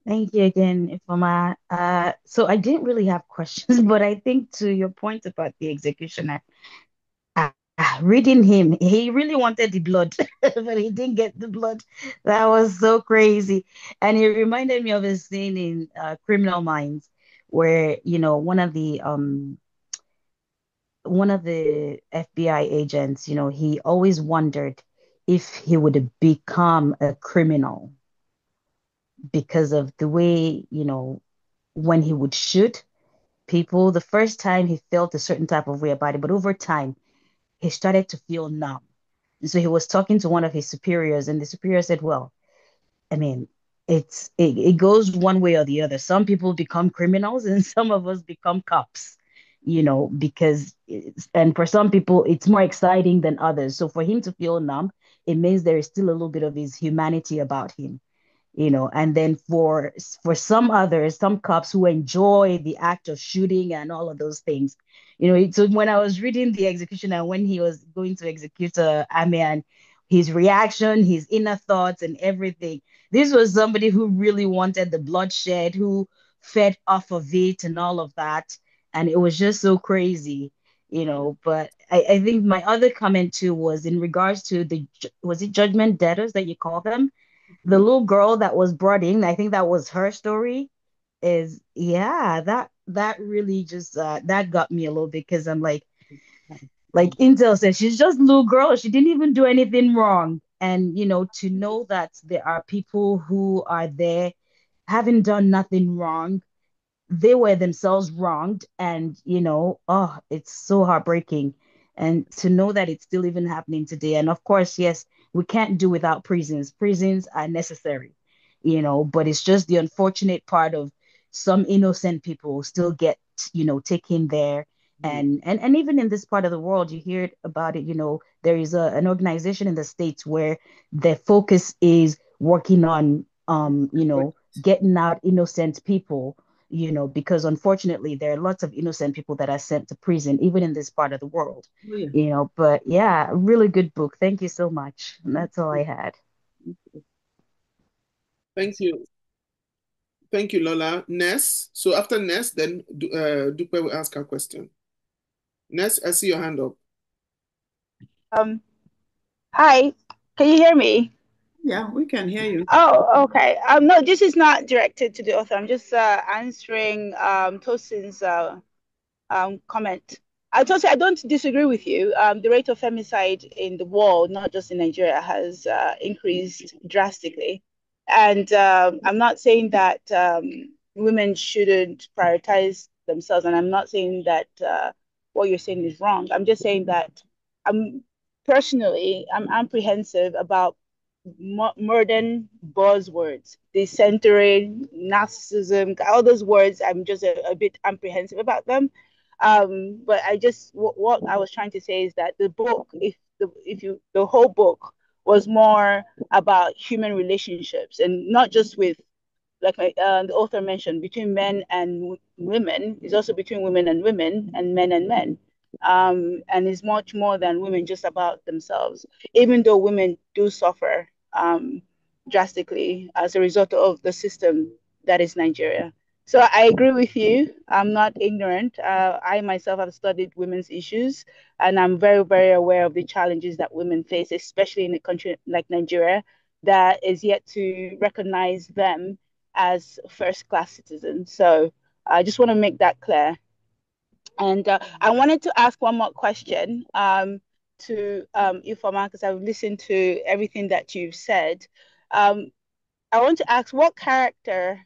Thank you again, Ifeoma. So I didn't really have questions, but I think to your point about the executioner, reading him, he really wanted the blood, but he didn't get the blood. That was so crazy. And it reminded me of a scene in Criminal Minds where, one of the FBI agents, he always wondered if he would become a criminal because of the way, when he would shoot people, the first time he felt a certain type of way about it, but over time, he started to feel numb. And so he was talking to one of his superiors, and the superior said, well, I mean, it goes one way or the other. Some people become criminals and some of us become cops, because and for some people it's more exciting than others. So for him to feel numb, it means there is still a little bit of his humanity about him. And then for some others, some cops who enjoy the act of shooting and all of those things. So when I was reading the execution and when he was going to execute Ame, and his reaction, his inner thoughts and everything, this was somebody who really wanted the bloodshed, who fed off of it and all of that. And it was just so crazy. But I think my other comment too was in regards to was it judgment debtors that you call them? The little girl that was brought in, I think that was her story, is, yeah, that really just that got me a little bit, because I'm like Intel said, she's just a little girl. She didn't even do anything wrong. And to know that there are people who are there having done nothing wrong, they were themselves wronged, and oh, it's so heartbreaking. And to know that it's still even happening today. And of course, yes, we can't do without prisons are necessary, but it's just the unfortunate part of some innocent people still get taken there. And even in this part of the world, you hear about it. There is an organization in the States where their focus is working on getting out innocent people, because unfortunately there are lots of innocent people that are sent to prison, even in this part of the world. Oh, yeah. But yeah, really good book. Thank you so much. And that's all I had. Thank you. Thank you, Lola. Ness. So after Ness, then Dupe will ask her question. Ness, I see your hand up. Hi, can you hear me? Yeah, we can hear you. Oh, okay. No, this is not directed to the author. I'm just answering Tosin's comment. I don't disagree with you. The rate of femicide in the world, not just in Nigeria, has increased drastically. And I'm not saying that women shouldn't prioritize themselves, and I'm not saying that what you're saying is wrong. I'm just saying that I'm I'm apprehensive about modern buzzwords, decentering, narcissism, all those words. I'm just a bit apprehensive about them. But what I was trying to say is that the book, if the whole book was more about human relationships and not just with, like the author mentioned, between men and women, it's also between women and men and men. And it's much more than women just about themselves, even though women do suffer drastically as a result of the system that is Nigeria. So I agree with you. I'm not ignorant. I myself have studied women's issues, and I'm very, very aware of the challenges that women face, especially in a country like Nigeria that is yet to recognize them as first-class citizens. So I just want to make that clear. And I wanted to ask one more question to Ifeoma, because I've listened to everything that you've said. Um, I want to ask, what character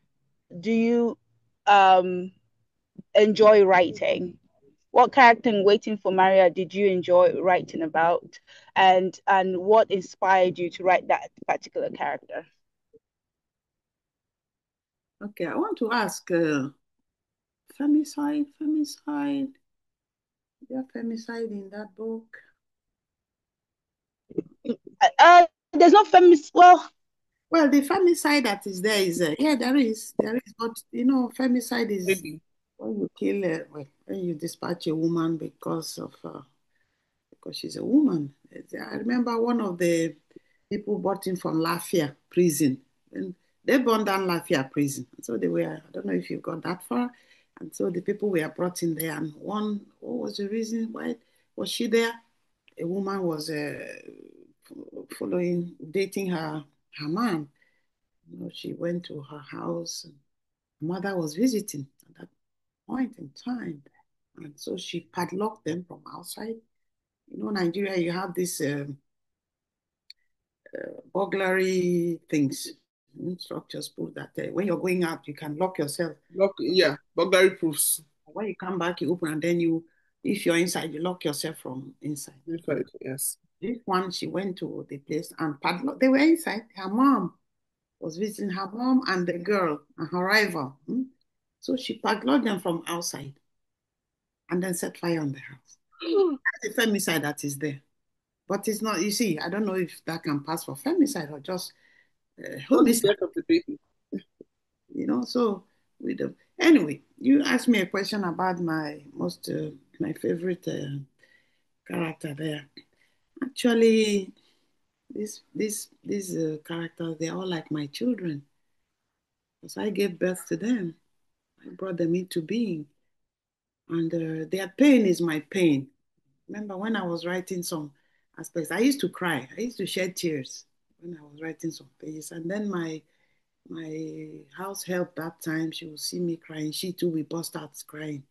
do you enjoy writing? What character in Waiting for Maria did you enjoy writing about? And what inspired you to write that particular character? Okay, I want to ask femicide. Yeah, femicide in that book. There's no feminist. Well, the femicide that is there is yeah, there is, but femicide is Maybe. when you kill when you dispatch a woman because she's a woman. I remember one of the people brought in from Lafia prison, and they burned down Lafia prison. So they were, I don't know if you got that far. And so the people were brought in there, and what was the reason why was she there? A woman was dating her man. She went to her house, and her mother was visiting at that point in time. And so she padlocked them from outside. Nigeria, you have these burglary things. Structures prove that when you're going out, you can lock yourself. Yeah, burglary proofs. When you come back, you open, and then if you're inside, you lock yourself from inside. Inside, yes. This one, she went to the place and padlock. They were inside. Her mom was visiting her mom and the girl and her rival. So she padlocked them from outside and then set fire on the house. That's the femicide that is there. But it's not, you see, I don't know if that can pass for femicide or just homicide. Death of the baby. So we do. Anyway, you asked me a question about my favorite character there. Actually, these characters, they're all like my children. Because I gave birth to them. I brought them into being. And their pain is my pain. Remember when I was writing some aspects, I used to cry. I used to shed tears when I was writing some pages. And then my house help that time, she would see me crying. She too will burst out crying.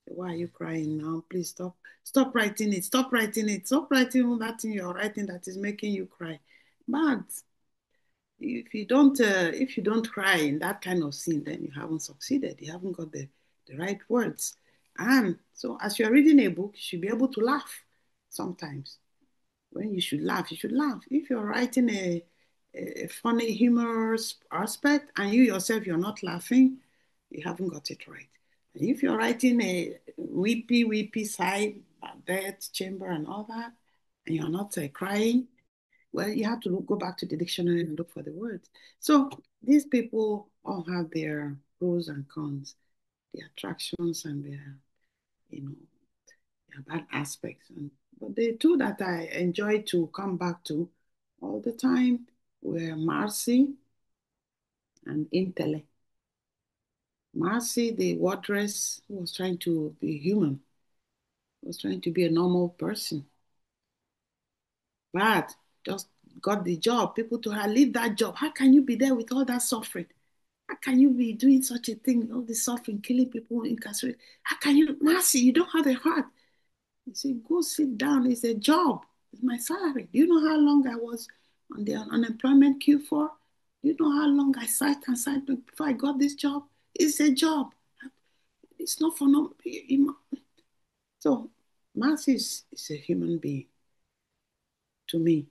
Why are you crying now? Please stop. Stop writing it. Stop writing it. Stop writing all that thing you're writing that is making you cry. But if you don't cry in that kind of scene, then you haven't succeeded. You haven't got the right words. And so as you're reading a book, you should be able to laugh sometimes. When you should laugh, you should laugh. If you're writing a funny, humorous aspect and you yourself, you're not laughing, you haven't got it right. And if you're writing a weepy side, death chamber and all that, and you're not crying, well, you have to go back to the dictionary and look for the words. So these people all have their pros and cons, their attractions and their bad aspects. But the two that I enjoy to come back to all the time were Marcy and Intellect. Marcy, the wardress, who was trying to be human, was trying to be a normal person, but just got the job. People told her, leave that job. How can you be there with all that suffering? How can you be doing such a thing? All this suffering, killing people, incarcerated. How can you, Marcy, you don't have a heart. He said, go sit down. It's a job. It's my salary. Do you know how long I was on the unemployment queue for? Do you know how long I sat before I got this job? It's a job. It's not for no. So Marcy is a human being to me.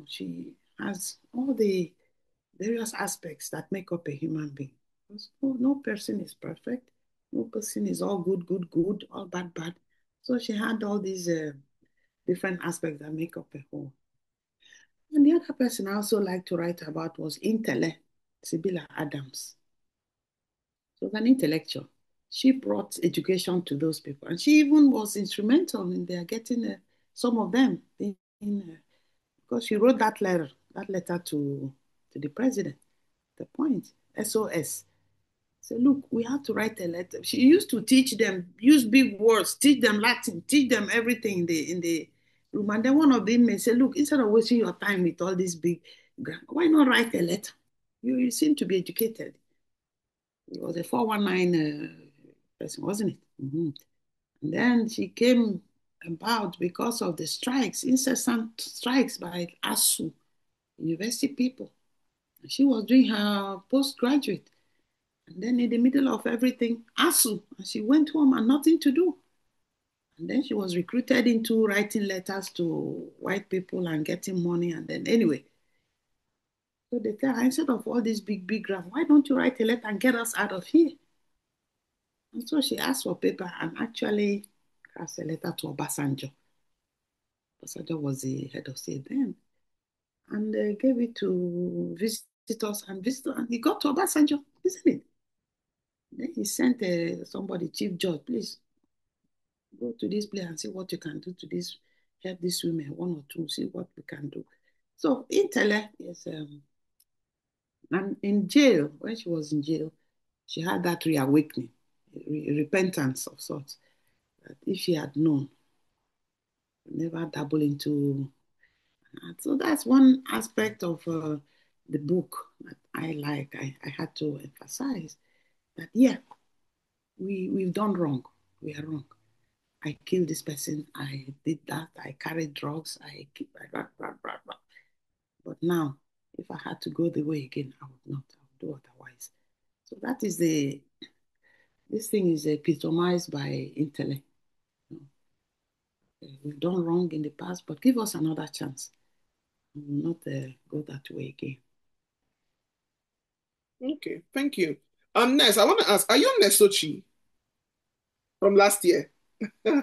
She has all the various aspects that make up a human being. No person is perfect. No person is all good, all bad. So she had all these different aspects that make up a whole. And the other person I also like to write about was Intellect, Sibylla Adams. She was an intellectual. She brought education to those people. And she even was instrumental in their getting some of them because she wrote that letter to the president. The point, SOS. Say, look, we have to write a letter. She used to teach them, use big words, teach them Latin, teach them everything in the room. And then one of them may say, look, instead of wasting your time with all this big, why not write a letter? You seem to be educated. It was a 419 person, wasn't it? Mm-hmm. And then she came about because of the strikes, incessant strikes by ASU, university people. She was doing her postgraduate. And then in the middle of everything, ASU, and she went home and nothing to do. And then she was recruited into writing letters to white people and getting money. And then anyway, so they tell her, instead of all this big graph, why don't you write a letter and get us out of here? And so she asked for paper and actually cast a letter to Obasanjo. Obasanjo was the head of state then. And they gave it to visitors, and he got to Obasanjo, isn't it? Then he sent somebody, chief judge, please go to this place and see what you can do to this, help these women, one or two, see what we can do. So Intellect is, and in jail, when she was in jail, she had that reawakening, repentance of sorts, that if she had known, never dabble into. So that's one aspect of the book that I like. I had to emphasize that, yeah, we've done wrong. We are wrong. I killed this person. I did that. I carried drugs. But now, if I had to go the way again, I would not. I do otherwise. So that is this thing is epitomized by intellect. We've done wrong in the past, but give us another chance. We will not go that way again. Okay, thank you. Next, I want to ask, are you Nesochi from last year? Yes,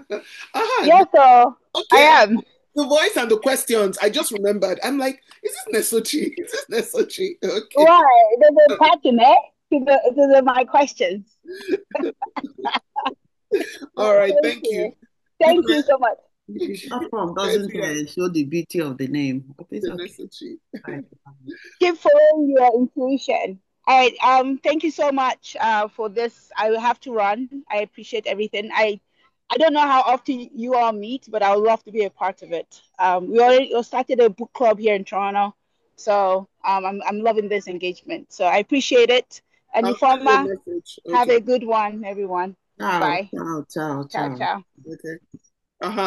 sir. I Okay, am. the voice and the questions, I just remembered. I'm like, is this Nesochi? Is this Nesochi? Okay. Why? There's a pattern, eh? To my questions. All right, Thank thank you. you. Thank Dukwe, you so much. The short form yes, doesn't yeah, show the beauty of the name, but it's the okay. Nesochi. Right. Keep following your intuition. All right. Thank you so much for this. I will have to run. I appreciate everything. I don't know how often you all meet, but I would love to be a part of it. We already started a book club here in Toronto, so I'm loving this engagement. So I appreciate it. And I'll send you a Ifeoma, message. have Okay. a good one, everyone. Ciao, Bye. ciao, ciao, Ciao, ciao. ciao. Okay.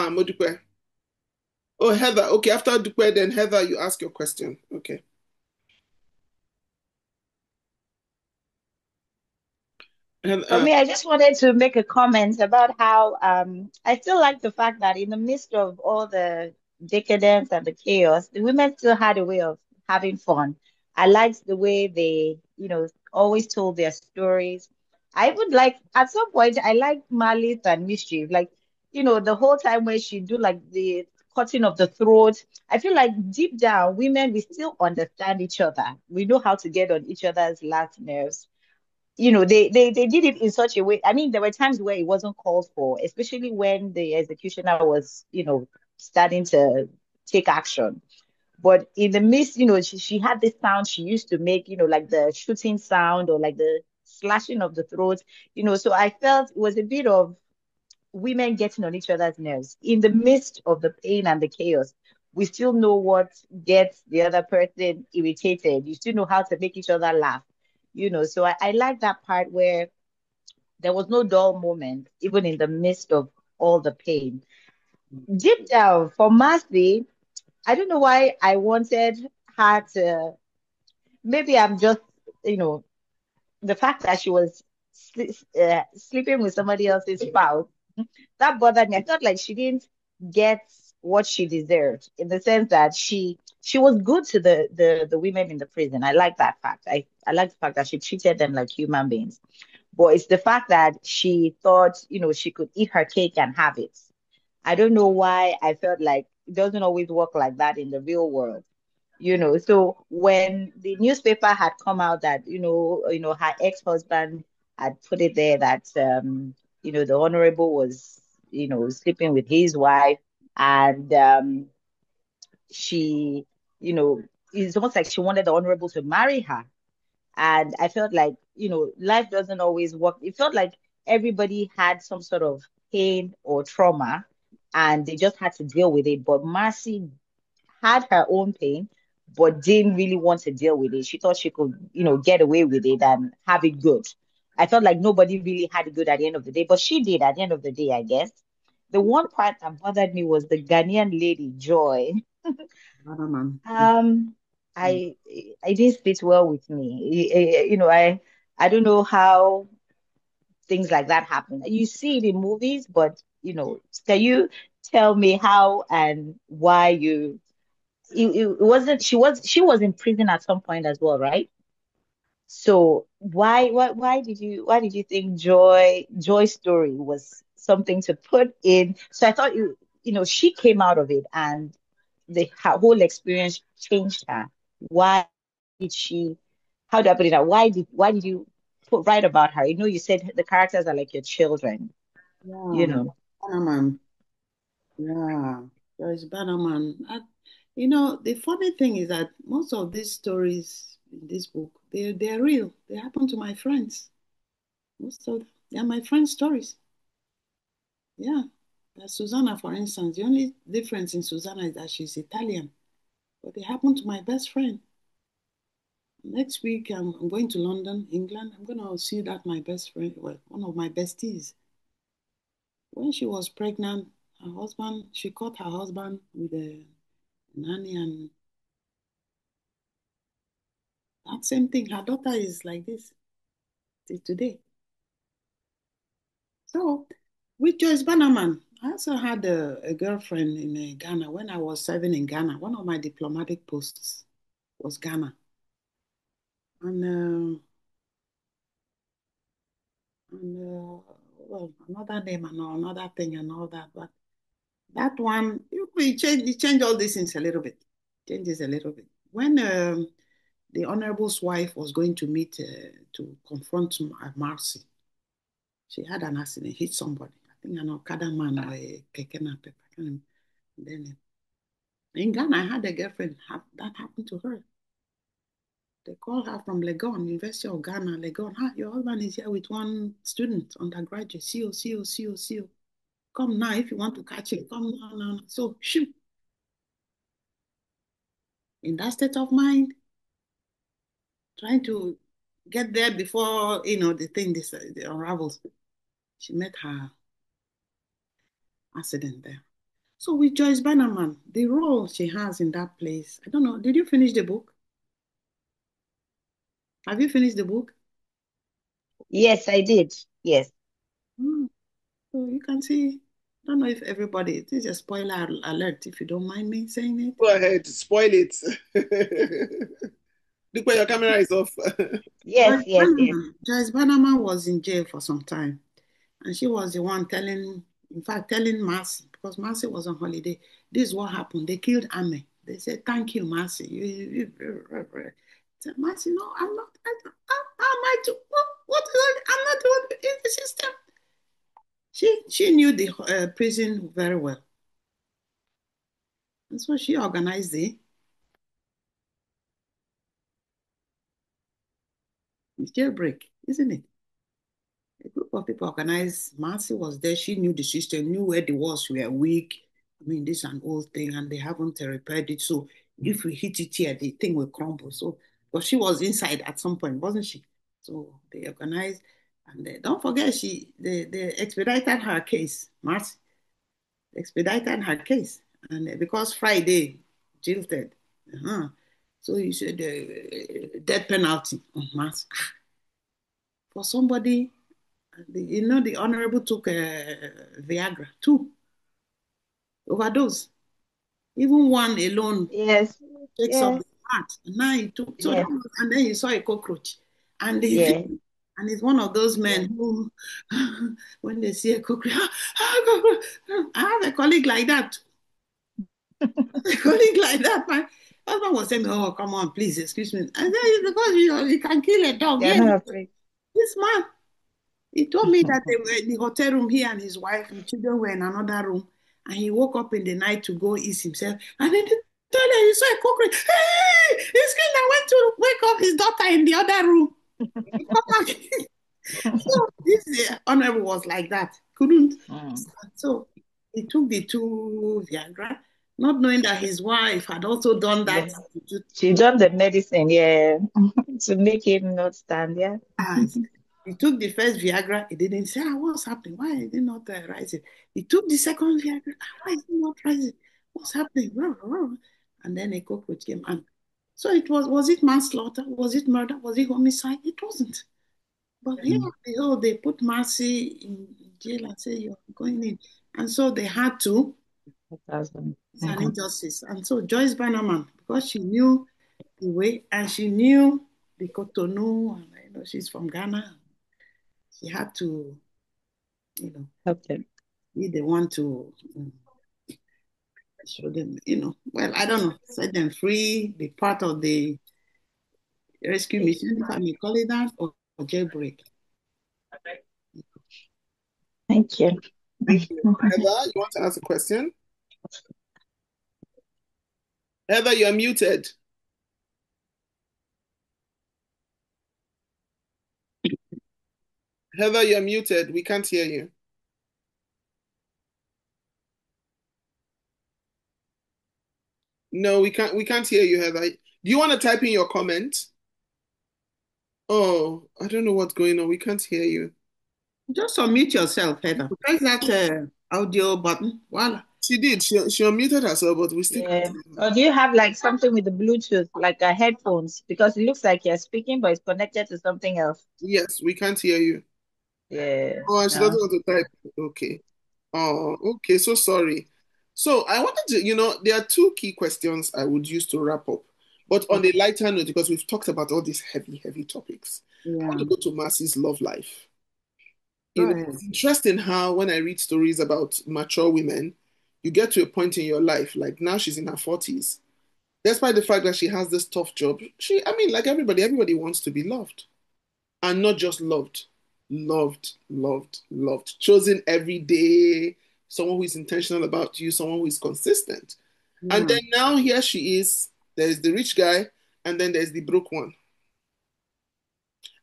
Modukwe. Oh, Heather. Okay, after Dukwe, then Heather, you ask your question. Okay. And For me, I just wanted to make a comment about how I still like the fact that in the midst of all the decadence and the chaos, the women still had a way of having fun. I liked the way they, always told their stories. I would like, at some point, I liked malice and mischief. Like, the whole time where she do like the cutting of the throat. I feel like deep down, women, we still understand each other. We know how to get on each other's last nerves. They did it in such a way. I mean, there were times where it wasn't called for, especially when the executioner was, starting to take action. But in the midst, she had this sound she used to make, like the shooting sound or like the slashing of the throat, so I felt it was a bit of women getting on each other's nerves. In the midst of the pain and the chaos, we still know what gets the other person irritated. You still know how to make each other laugh, So I like that part where there was no dull moment, even in the midst of all the pain. Deep down, for Mercy, I don't know why I wanted her to. Maybe I'm just, you know, the fact that she was sleeping with somebody else's spouse, that bothered me. I felt like she didn't get what she deserved in the sense that she was good to the women in the prison. I like that fact. I like the fact that she treated them like human beings. But it's the fact that she thought, she could eat her cake and have it. I don't know why I felt like it doesn't always work like that in the real world. So when the newspaper had come out that, her ex-husband had put it there that the honorable was, sleeping with his wife and she, you know, it's almost like she wanted the honorable to marry her. And I felt like, life doesn't always work. It felt like everybody had some sort of pain or trauma and they just had to deal with it. But Marcy had her own pain, but didn't really want to deal with it. She thought she could, get away with it and have it good. I felt like nobody really had it good at the end of the day, but she did at the end of the day, I guess. The one part that bothered me was the Ghanaian lady, Joy. Man. Um, I I didn't sit well with me. I don't know how things like that happen. You see it in movies, but can you tell me how and why it wasn't she was in prison at some point as well, right? So why did you think Joy's story was something to put in? So I thought she came out of it and her whole experience changed her. Why did she? How do I put it out? Why did you write about her? You said the characters are like your children. You Yeah, know. Bannerman. Yeah, Joyce Bannerman. The funny thing is that most of these stories in this book, they're real. They happen to my friends. Most of them, they're my friends' stories. Yeah. Susanna, for instance, the only difference in Susanna is that she's Italian, but they happen to my best friend. Next week, I'm going to London, England. I'm going to see that my best friend, well, one of my besties. When she was pregnant, she caught her husband with a nanny and That same thing. Her daughter is like this till today. So, with Joyce Bannerman, I also had a girlfriend in Ghana when I was serving in Ghana. One of my diplomatic posts was Ghana. Well, another name and another thing and all that. But that one, you change all these things a little bit. Changes a little bit. When the Honorable's wife was going to meet to confront Marcy, she had an accident, hit somebody. I think an Okada man or a keke napep. Then in Ghana, I had a girlfriend that happened to her. They called her from Legon, University of Ghana, Legon. Your husband is here with one student, undergraduate, CO. Come now, if you want to catch him, come now. So, shoot. In that state of mind, trying to get there before, the thing the unravels. She met her accident there. So with Joyce Bannerman, the role she has in that place, I don't know, did you finish the book? Have you finished the book? Yes, I did. Yes. So you can see, I don't know if everybody, it is a spoiler alert if you don't mind me saying it. Go ahead, spoil it. Look where your camera is off. Yes. Joyce Bannerman was in jail for some time. And she was the one telling Marcy, because Marcy was on holiday, this is what happened. They killed Ame. They said, thank you, Marcy. Said, Marcy, no, I'm not. How am I to, what is that? I'm not the one in the system. She knew the prison very well. And so she organized the jailbreak, isn't it? A group of people organized. Marcy was there. She knew the system, knew where the walls were weak. I mean, this is an old thing, and they haven't repaired it. So if we hit it here, the thing will crumble. So, but she was inside at some point, wasn't she? So they organized, and don't forget, they expedited her case. Marcy expedited her case, and because Friday jilted, so you said death penalty on Marcy for somebody. The honorable took Viagra, two overdose. Even one alone Yes. takes up Yes. the heart. Now he took, Yes. and then he saw a cockroach, and Yeah. and he's one of those Yeah. men who, when they see a cockroach, cockroach. I have a colleague like that. A colleague like that. My husband was saying, "Oh, come on, please, excuse me." And then because you can kill a dog. They're Yes, not afraid. this man. He told me that they were in the hotel room, he and his wife and children were in another room, and he woke up in the night to go ease himself. And in the toilet, he saw a cockroach. Hey! He screamed and went to wake up his daughter in the other room. So this honorable was like that. Couldn't. So he took the two Viagra, not knowing that his wife had also done that. She done the medicine, yeah, to make him not stand, yeah. He took the first Viagra. He didn't say, what's happening? Why is it not rising? He took the second Viagra. Why is it not rising? What's happening? And then a cockroach came. And so was it manslaughter? Was it murder? Was it homicide? It wasn't. But here, they put Marcy in jail and say, you're going in. And so they had to. It's an injustice. And so Joyce Bannerman, because she knew the way and she knew the Cotonou, and I know she's from Ghana, she had to, help them. Be the one to show them, well, I don't know, set them free, be part of the rescue mission, if I may call it that, or jailbreak. Thank you. Thank you. Heather, you want to ask a question? Heather, you're muted. Heather, you're muted. We can't hear you. No, we can't hear you, Heather. Do you want to type in your comment? Oh, I don't know what's going on. We can't hear you. Just unmute yourself, Heather. Press that audio button. Voila. She did. She unmuted herself, but we still can't Yeah. hear her. Or do you have like something with the Bluetooth, like headphones? Because it looks like you're speaking, but it's connected to something else. Yes, we can't hear you. Yeah. Oh, and she doesn't No. want to type. Okay. Oh, okay. So sorry. So I wanted to, there are two key questions I would use to wrap up, but on a Okay. lighter note, because we've talked about all these heavy, heavy topics. I want Yeah. to go to Marcy's love life. Go It's ahead. interesting how when I read stories about mature women, you get to a point in your life, like now she's in her 40s. Despite the fact that she has this tough job, I mean, like everybody wants to be loved. And not just loved, loved, loved, loved. Chosen every day, someone who is intentional about you, someone who is consistent. And Yeah. then now here she is. There's the rich guy, and then there's the broke one.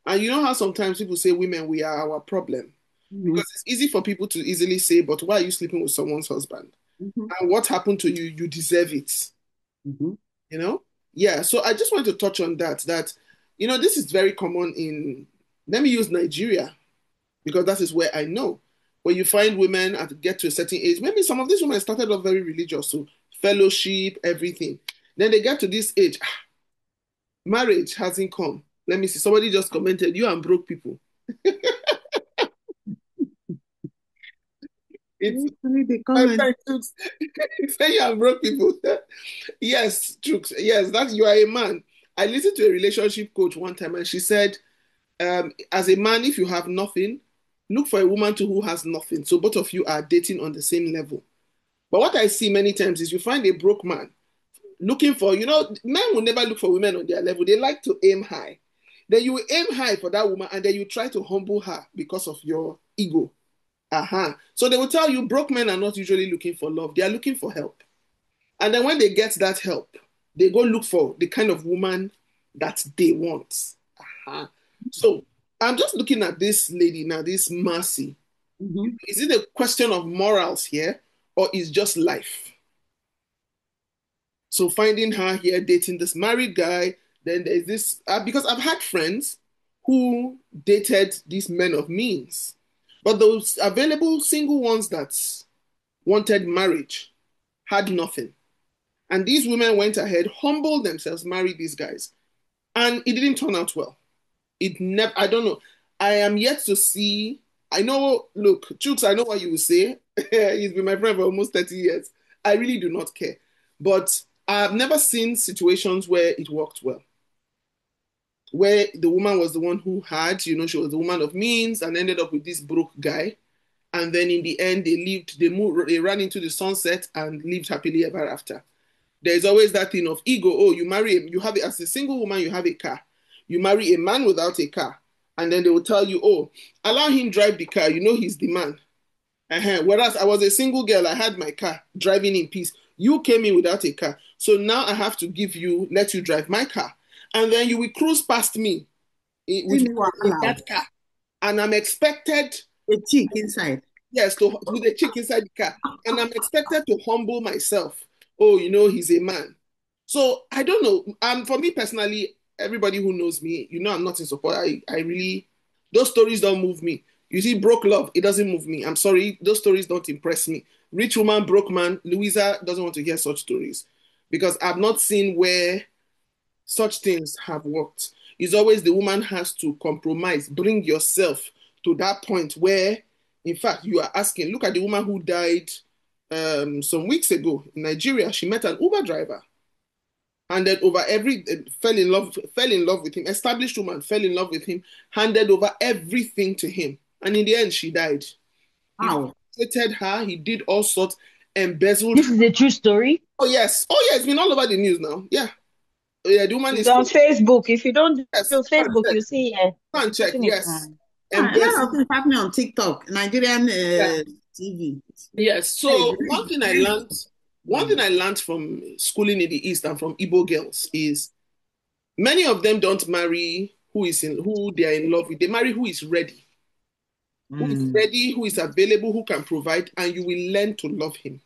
And you know how sometimes people say women, we are our problem. Mm-hmm. Because it's easy for people to easily say, but why are you sleeping with someone's husband? Mm-hmm. And what happened to you? You deserve it. Mm-hmm. You know? Yeah. So I just want to touch on that, this is very common let me use Nigeria, because that is where I know. Where you find women at get to a certain age, maybe some of these women started off very religious, so fellowship, everything. Then they get to this age, marriage hasn't come. Let me see. Somebody just commented, "You and broke people." It's Read the my comment. friend Chooks. Say you and broke people. Yes, Chooks. Yes, that you are a man. I listened to a relationship coach one time, and she said, as a man, if you have nothing, look for a woman too who has nothing. So both of you are dating on the same level. But what I see many times is you find a broke man looking for, men will never look for women on their level. They like to aim high. Then you aim high for that woman and then you try to humble her because of your ego. So they will tell you broke men are not usually looking for love, they are looking for help. And then when they get that help, they go look for the kind of woman that they want. So I'm just looking at this lady now, this Mercy. Mm-hmm. Is it a question of morals here or is just life? So finding her here dating this married guy, then there's this because I've had friends who dated these men of means, but those available single ones that wanted marriage had nothing. And these women went ahead, humbled themselves, married these guys, and it didn't turn out well. It never. I don't know. I am yet to see. I know. Look, Chooks, I know what you will say. He's been my friend for almost 30 years. I really do not care, but I've never seen situations where it worked well, where the woman was the one who had, she was the woman of means and ended up with this broke guy. And then in the end, they ran into the sunset and lived happily ever after. There's always that thing of ego. Oh, as a single woman, you have a car. You marry a man without a car. And then they will tell you, oh, allow him drive the car. You know he's the man. Whereas I was a single girl, I had my car driving in peace. You came in without a car. So now I have to let you drive my car. And then you will cruise past me with that car. And I'm expected a chick inside. Yes, with a chick inside the car. And I'm expected to humble myself. Oh, he's a man. So I don't know. For me personally, everybody who knows me, I'm not in support. I really, those stories don't move me. You see, broke love, it doesn't move me. I'm sorry, those stories don't impress me. Rich woman, broke man, Louisa doesn't want to hear such stories because I've not seen where such things have worked. It's always the woman has to compromise, bring yourself to that point where, in fact, you are asking. Look at the woman who died some weeks ago in Nigeria. She met an Uber driver, handed over fell in love with him. Established woman fell in love with him, handed over everything to him, and in the end, she died. He Wow. treated her. He did all sorts, embezzled This her. is a true story. Oh yes, it's been all over the news now. Yeah, the woman It's is on Facebook. If you don't do yes. Facebook, you see Go and check. putting it Yes. on. A lot of Embezzled. things happening on TikTok, Nigerian Yeah. TV. Yes. So one thing I learned from schooling in the East and from Igbo girls is many of them don't marry who they are in love with. They marry who is ready, who is available, who can provide, and you will learn to love him.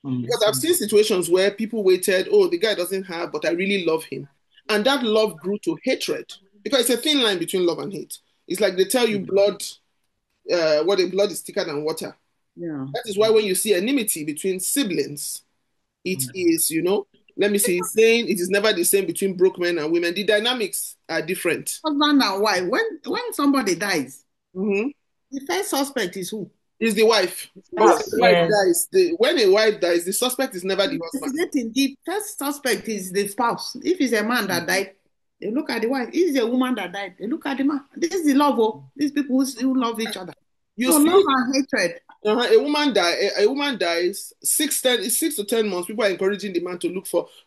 Because I've seen situations where people waited, oh, the guy doesn't have, but I really love him. And that love grew to hatred. Because it's a thin line between love and hate. It's like they tell you blood is thicker than water. Yeah. That is why when you see enmity between siblings, it is, let me see, saying it is never the same between broke men and women. The dynamics are different. Husband and wife. When somebody dies, Mm-hmm. the first suspect is who? Is the wife. Because Spouse, the wife yeah. dies, when a wife dies, the suspect is never the husband. Investigating. The first suspect is the spouse. If it's a man that died, they look at the wife. If it's a woman that died, they look at the man. This is the love. Oh, these people who love each other. You So see, love and hatred. a woman dies 6 to 10 months. People are encouraging the man to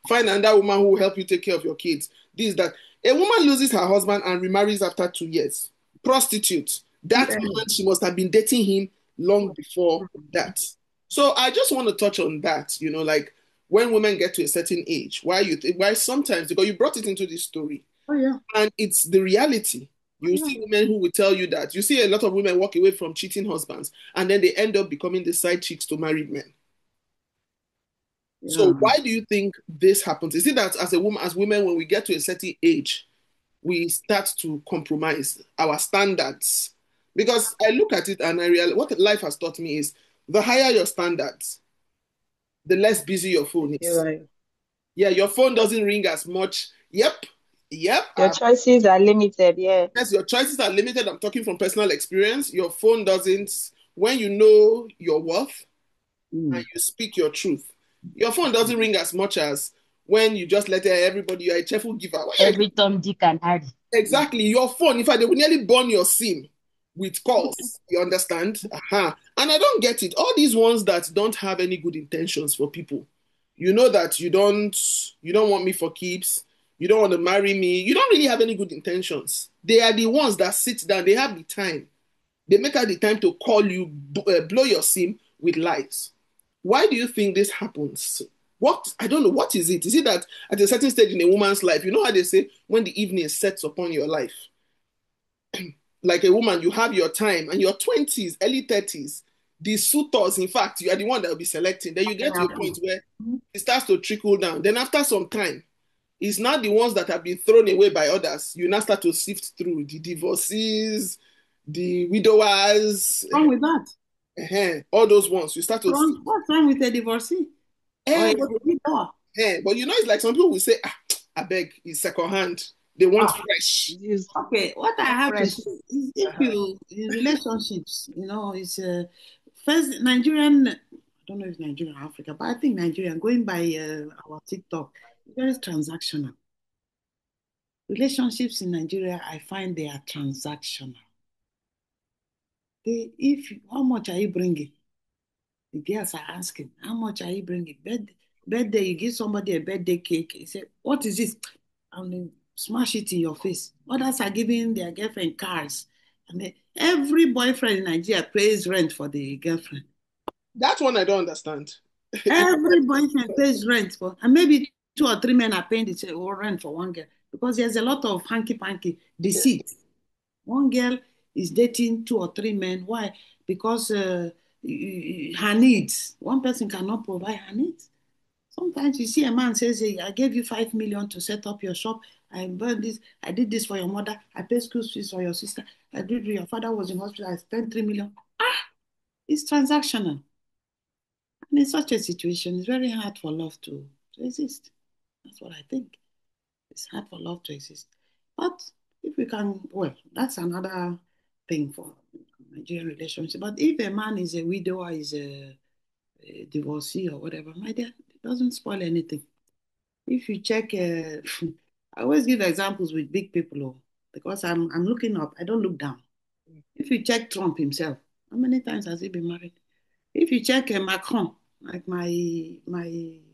find another woman who will help you take care of your kids. This, that. A woman loses her husband and remarries after 2 years. Prostitute. That Yeah. man, she must have been dating him long before that. So I just want to touch on that, like when women get to a certain age, why sometimes, because you brought it into this story, Oh yeah. and it's the reality. Oh, You yeah. see women who will tell you that. You see a lot of women walk away from cheating husbands, and then they end up becoming the side chicks to married men. So Yeah. why do you think this happens? Is it that as women, when we get to a certain age, we start to compromise our standards? Because I look at it and I realize what life has taught me is the higher your standards, the less busy your phone You're is. right. Yeah, your phone doesn't ring as much. Yep. Your choices are limited, yeah. Yes, your choices are limited. I'm talking from personal experience. Your phone doesn't, when you know your worth and you speak your truth, your phone doesn't ring as much as when you just let everybody, you're a cheerful giver. Every Tom, Dick, and Harry. Exactly. Your phone, in fact, they will nearly burn your SIM with calls. You understand? And I don't get it. All these ones that don't have any good intentions for people. You know that you don't want me for keeps. You don't want to marry me. You don't really have any good intentions. They are the ones that sit down. They have the time. They make out the time to call you, blow your SIM with lies. Why do you think this happens? I don't know. What is it? Is it that at a certain stage in a woman's life, you know how they say when the evening sets upon your life, like a woman, you have your time and your 20s, early 30s, the suitors, in fact, you are the one that will be selecting. Then you get to a point where it starts to trickle down. Then after some time, it's not the ones that have been thrown away by others. You now start to sift through the divorcees, the widowers, What's wrong with that? all those ones. You start to sift. What's wrong with a divorcee or Eh, a but, widower? but it's like some people will say, I beg, it's secondhand. They want Ah, fresh. okay, what I have to Fresh. say is if Uh-huh. you in relationships, it's first Nigerian. I don't know if Nigerian or Africa, but I think Nigerian. Going by our TikTok, very transactional. Relationships in Nigeria, I find they are transactional. If how much are you bringing? The girls are asking, how much are you bringing? Birthday, you give somebody a birthday cake. He said, what is this? And they smash it in your face. Others are giving their girlfriend cars. And every boyfriend in Nigeria pays rent for the girlfriend. That one I don't understand. Every boyfriend pays rent for, and maybe 2 or 3 men are paying the rent for one girl because there's a lot of hanky panky deceit. One girl is dating 2 or 3 men. Why? Because her needs. One person cannot provide her needs. Sometimes you see a man says, hey, I gave you 5 million to set up your shop. I bought this. I did this for your mother. I paid school fees for your sister. I did. Your father was in hospital. I spent 3 million. It's transactional. And in such a situation, it's very hard for love to exist. That's what I think. It's hard for love to exist. But if we can, well, that's another thing for Nigerian relationship. But if a man is a widow or is a divorcee or whatever, my dear, it doesn't spoil anything. If you check, I always give examples with big people, because I'm looking up. I don't look down. If you check Trump himself, how many times has he been married? If you check Macron, like my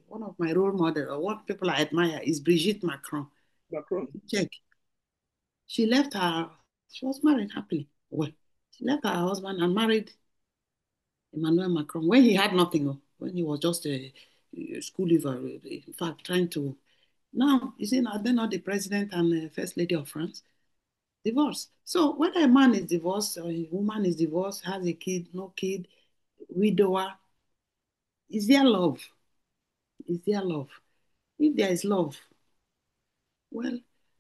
one of my role model or what people I admire is Brigitte Macron. Macron. Check. She left her. She was married happily. Well, she left her husband and married Emmanuel Macron when he had nothing. When he was just a school leaver. In fact, trying to. Now, you see, now they're not the president and first lady of France. Divorce. So whether a man is divorced or a woman is divorced, has a kid, no kid, widower, is there love? Is there love? If there is love, well,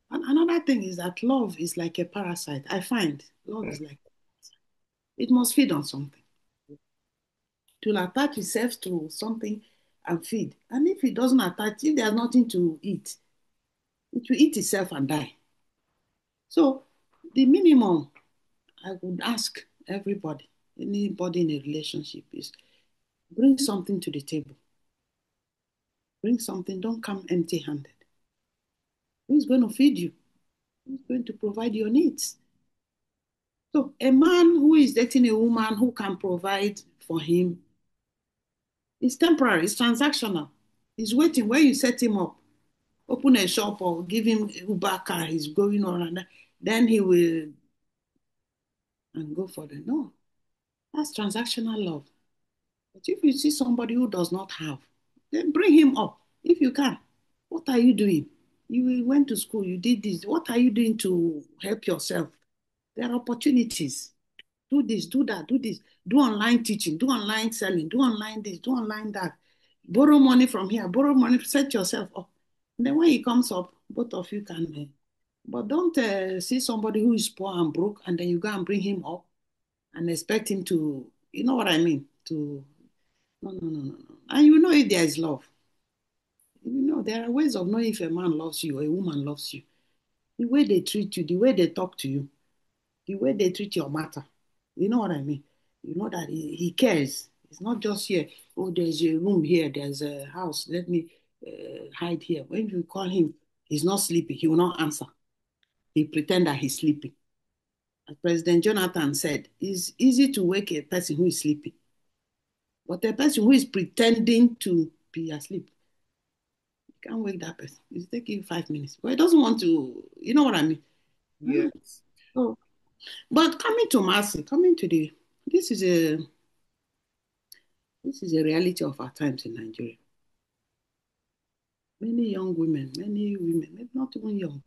another thing is that love is like a parasite. I find love is like it must feed on something. It will attach itself to something and feed. And if it doesn't attach, if there's nothing to eat, it will eat itself and die. So the minimum I would ask everybody, anybody in a relationship, is bring something to the table. Bring something, don't come empty handed. Who's going to feed you? Who's going to provide your needs? So a man who is dating a woman who can provide for him is temporary, it's transactional. He's waiting where you set him up, open a shop or give him Uber car, he's going around. Then he will and go for the no. That's transactional love. But if you see somebody who does not have, then bring him up if you can. What are you doing? You went to school, you did this. What are you doing to help yourself? There are opportunities. Do this, do that, do this. Do online teaching, do online selling, do online this, do online that. Borrow money from here, borrow money, set yourself up. And then when he comes up, both of you can. But don't see somebody who is poor and broke and then you go and bring him up and expect him to, you know what I mean? To, no, no, no, no, no. And you know if there is love. You know, there are ways of knowing if a man loves you or a woman loves you. The way they treat you, the way they talk to you, the way they treat your matter. You know what I mean? You know that he cares. It's not just here, oh, there's a room here, there's a house, let me hide here. When you call him, he's not sleeping, he will not answer. He pretend that he's sleeping. As President Jonathan said, it's easy to wake a person who is sleeping. But a person who is pretending to be asleep, you can't wake that person. It's taking 5 minutes. But he doesn't want to, you know what I mean? Yes. So, but coming to Mercy, coming to the, this is a reality of our times in Nigeria. Many young women, maybe not even young,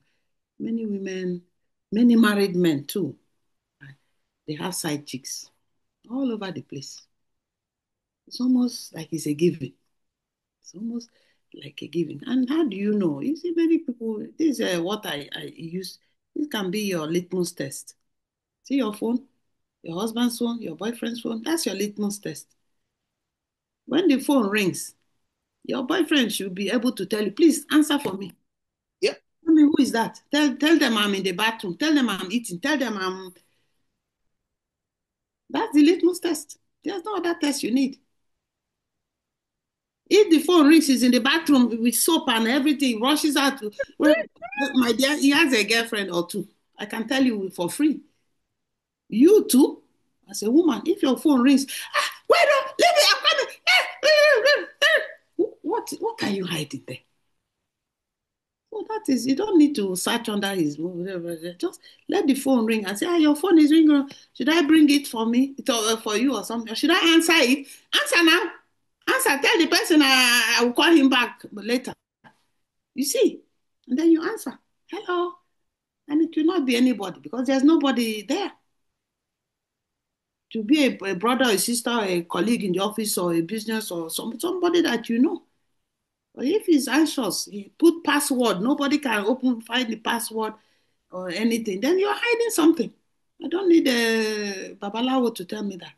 many women, many married men too, they have side chicks all over the place. It's almost like it's a given. It's almost like a given. And how do you know? You see, many people, this is what I use. This can be your litmus test. See your phone, your husband's phone, your boyfriend's phone, that's your litmus test. When the phone rings, your boyfriend should be able to tell you, please answer for me. Yep. Tell me who is that? Tell them I'm in the bathroom. Tell them I'm eating. Tell them I'm. That's the litmus test. There's no other test you need. If the phone rings, he's in the bathroom with soap and everything, rushes out. Well, my dear, he has a girlfriend or two. I can tell you for free. You too, as a woman, if your phone rings, wait, no, leave me, I'm coming. What are you hiding there? So that is, you don't need to search under his, just let the phone ring and say, your phone is ringing. Should I bring it for me, for you or something? Should I answer it? Answer now. Answer, tell the person I will call him back later. You see? And then you answer, hello. And it will not be anybody because there's nobody there. To be a brother, a sister, a colleague in the office or a business or somebody that you know. But if he's anxious, he put password, nobody can find the password or anything, then you're hiding something. I don't need a babalawo to tell me that.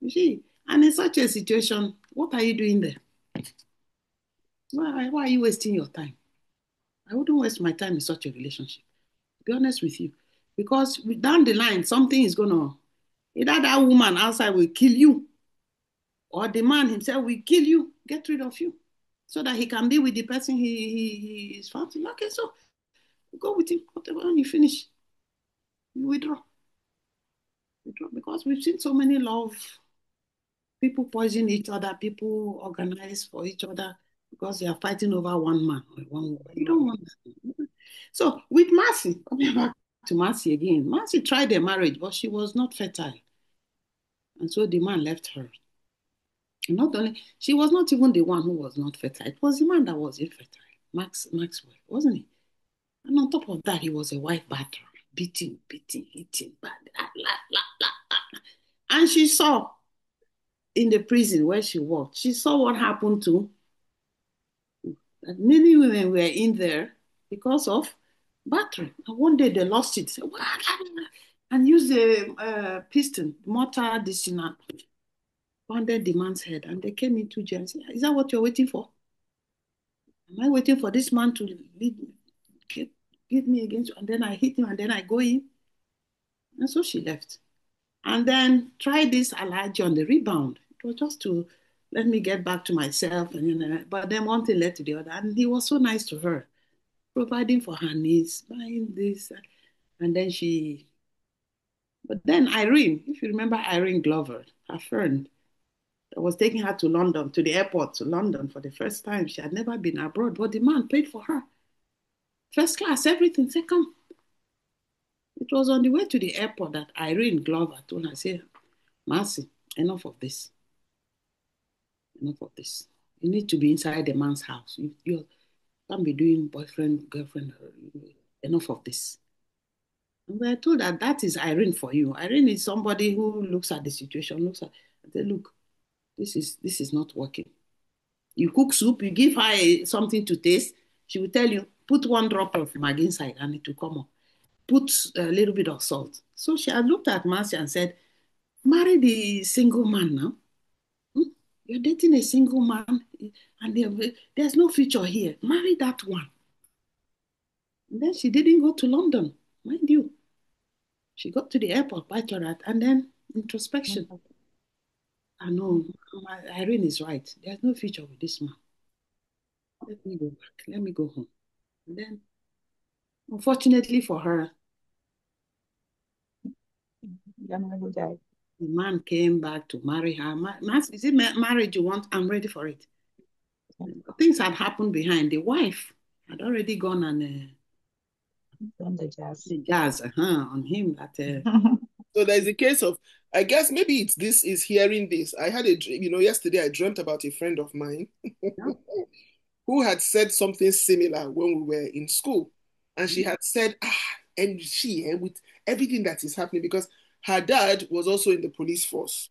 You see? And in such a situation, what are you doing there? Why are you wasting your time? I wouldn't waste my time in such a relationship, to be honest with you. Because down the line, something is going to, either that woman outside will kill you, or the man himself will kill you, get rid of you, so that he can be with the person he is fancying. Okay, so go with him. Whatever, when you finish, you withdraw. Because we've seen so many love, people poison each other, people organize for each other because they are fighting over one man or one woman. You don't want that. So with Mercy, coming back to Mercy again, Mercy tried a marriage, but she was not fertile. And so the man left her. And not only, she was not even the one who was not fertile. It was the man that was infertile, Maxwell, wasn't he? And on top of that, he was a wife batterer, beating, hitting, bad, and she saw in the prison where she worked, she saw what happened to that many women were in there because of battery. And one day they lost it, and used a piston, mortar, this and that. pounded the man's head, and they came into jail and said, is that what you're waiting for? Am I waiting for this man to lead me, give me against you? And then I hit him, and then I go in. And so she left. And then tried this Alhaji on the rebound. It was just to let me get back to myself. But then one thing led to the other. And he was so nice to her, providing for her needs, buying this. And then but then Irene, if you remember Irene Glover, her friend, that was taking her to London, to the airport to London for the first time. She had never been abroad, but the man paid for her. First class, everything. Say, come. It was on the way to the airport that Irene Glover told her, say, Mercy, enough of this. Enough of this. You need to be inside the man's house. You can't be doing boyfriend, girlfriend. Enough of this. And we are told that that is Irene for you. Irene is somebody who looks at the situation, looks at, and say, look, this is not working. You cook soup, you give her something to taste, she will tell you, put one drop of Maggi inside and it will come up. Put a little bit of salt. So she had looked at Marcy and said, marry the single man now. You're dating a single man and there's no future here. Marry that one. And then she didn't go to London, mind you. She got to the airport by Torat and then introspection. I know, Irene is right. There's no future with this man. Let me go back. Let me go home. And then, unfortunately for her, the man came back to marry her. Is it marriage you want? I'm ready for it. Things had happened behind. The wife had already gone and the jazz on him. So there's a case of, I guess maybe it's this is hearing this. I had a dream, yesterday I dreamt about a friend of mine who had said something similar when we were in school. And she had said, and with everything that is happening, because her dad was also in the police force.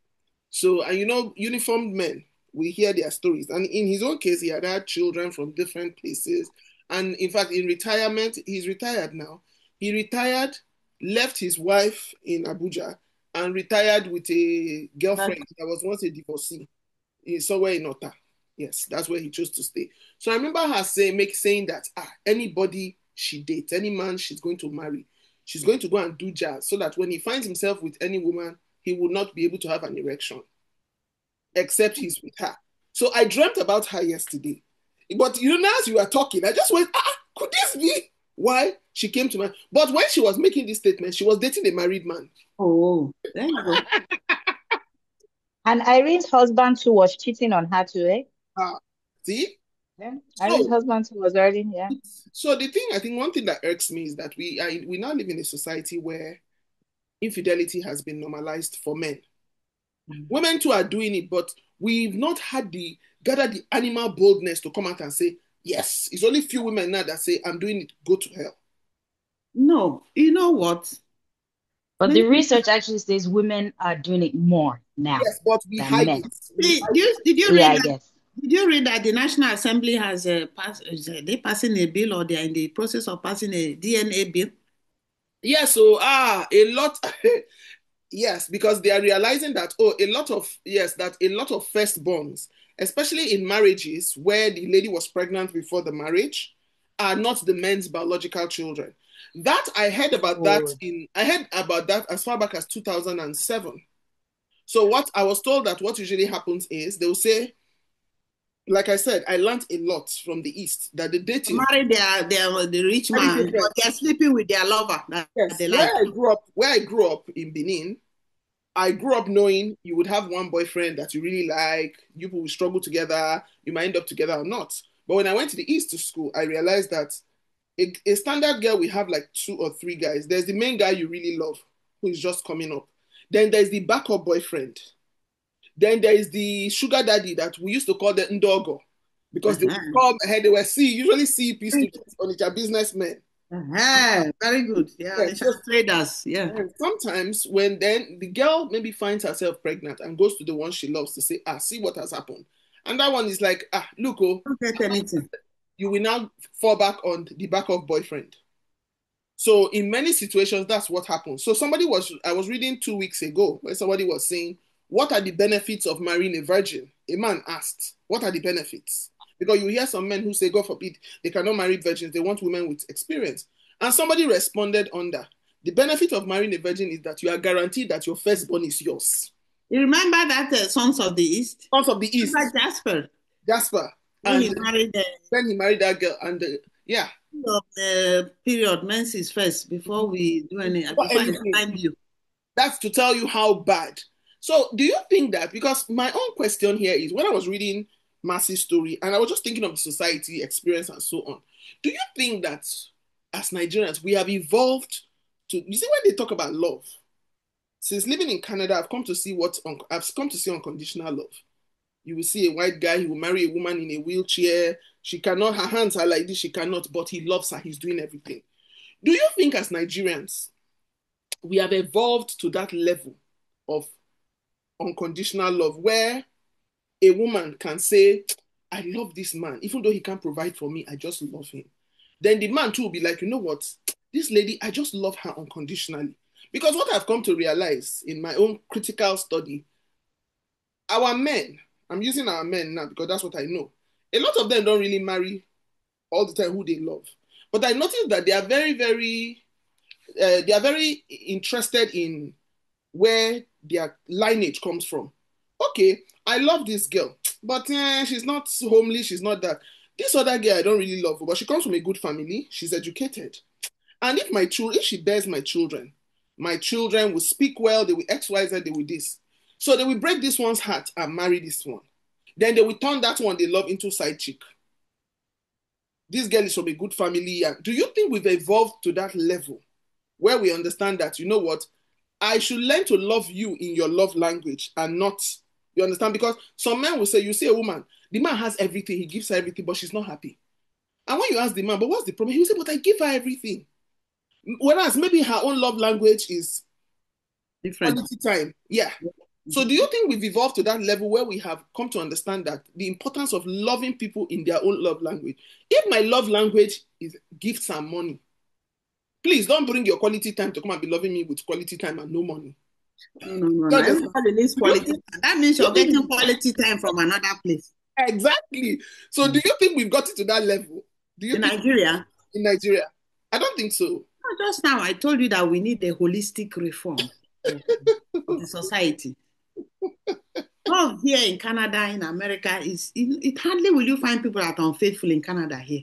So, and uniformed men, we hear their stories. And in his own case, he had children from different places. And in fact, in retirement, he's retired now. He retired, left his wife in Abuja, and retired with a girlfriend that was once a divorcee. He's somewhere in Ota. Yes, that's where he chose to stay. So I remember her saying that anybody she dates, any man she's going to marry, she's going to go and do jazz so that when he finds himself with any woman, he will not be able to have an erection, except he's with her. So I dreamt about her yesterday. But now as you were talking, I just went, could this be why she came to me? But when she was making this statement, she was dating a married man. Oh, there you go. And Irene's husband too was cheating on her too, eh? See? Yeah. Irene's husband too was already, yeah. So I think one thing that irks me is that we now live in a society where infidelity has been normalized for men. Women too are doing it, but we've not gathered the animal boldness to come out and say, yes. It's only few women now that say, I'm doing it, go to hell. No, you know what? But the research actually says women are doing it more now. Yes, but we hide it. Did you read that? Did you read that the National Assembly has they passing a bill, or they're in the process of passing a DNA bill? Yes, so a lot. Yes, because they are realizing that a lot of firstborns, especially in marriages where the lady was pregnant before the marriage, are not the men's biological children. That I heard about that as far back as 2007. So what I was told that what usually happens is they'll say, like I said, I learned a lot from the East that the dating marry the rich man, but they're sleeping with their lover. Yes, where I grew up in Benin, I grew up knowing you would have one boyfriend that you really like, you will struggle together, you might end up together or not. But when I went to the East to school, I realized that a standard girl, we have like 2 or 3 guys. There's the main guy you really love, who is just coming up. Then there's the backup boyfriend. Then there is the sugar daddy that we used to call the Ndogo. Because they would come ahead, they were usually CEP students, on each businessmen. Very good. Yeah, traders. Yeah. And sometimes when then the girl maybe finds herself pregnant and goes to the one she loves to say, see what has happened. And that one is like, look, don't get anything. You will now fall back on the backup boyfriend. So in many situations, that's what happens. So I was reading 2 weeks ago where somebody was saying, what are the benefits of marrying a virgin? A man asked, what are the benefits? Because you hear some men who say, God forbid, they cannot marry virgins. They want women with experience. And somebody responded under, the benefit of marrying a virgin is that you are guaranteed that your firstborn is yours. You remember that Sons of the East? Sons of the East. Remember Jasper? Jasper. When And he married then he married that girl. And yeah. Of the period, menses first, before we do anything, before I find you. That's to tell you how bad. So do you think that, because my own question here is, when I was reading Mercy's story, and I was just thinking of the society experience and so on, do you think that as Nigerians, we have evolved to, you see, when they talk about love, since living in Canada, I've come to see unconditional love. You will see a white guy, he will marry a woman in a wheelchair. She cannot, her hands are like this, she cannot, but he loves her, he's doing everything. Do you think as Nigerians, we have evolved to that level of unconditional love where a woman can say, I love this man, even though he can't provide for me, I just love him. Then the man too will be like, you know what, this lady, I just love her unconditionally. Because what I've come to realize in my own critical study, our men, I'm using our men now because that's what I know, a lot of them don't really marry all the time who they love. But I noticed that they are very interested in where their lineage comes from. Okay, I love this girl, but she's not homely, she's not that. This other girl I don't really love, but she comes from a good family, she's educated. And if she bears my children will speak well, they will XYZ, they will this. So they will break this one's heart and marry this one. Then they will turn that one they love into side chick. This girl is from a good family. And do you think we've evolved to that level where we understand that, you know what, I should learn to love you in your love language and not, you understand? Because some men will say, you see a woman, the man has everything, he gives her everything, but she's not happy. And when you ask the man, but what's the problem? He will say, but I give her everything. Whereas maybe her own love language is different. Quality time. Yeah. So do you think we've evolved to that level where we have come to understand that the importance of loving people in their own love language? If my love language is gifts and money, please don't bring your quality time to come and be loving me with quality time and no money. No. Everybody needs quality time. That means you're getting quality time from another place. Exactly. So do you think we've got it to that level? In Nigeria? In Nigeria. I don't think so. Just now I told you that we need a holistic reform of the society. Love here in Canada, in America, it hardly will you find people that are unfaithful in Canada here.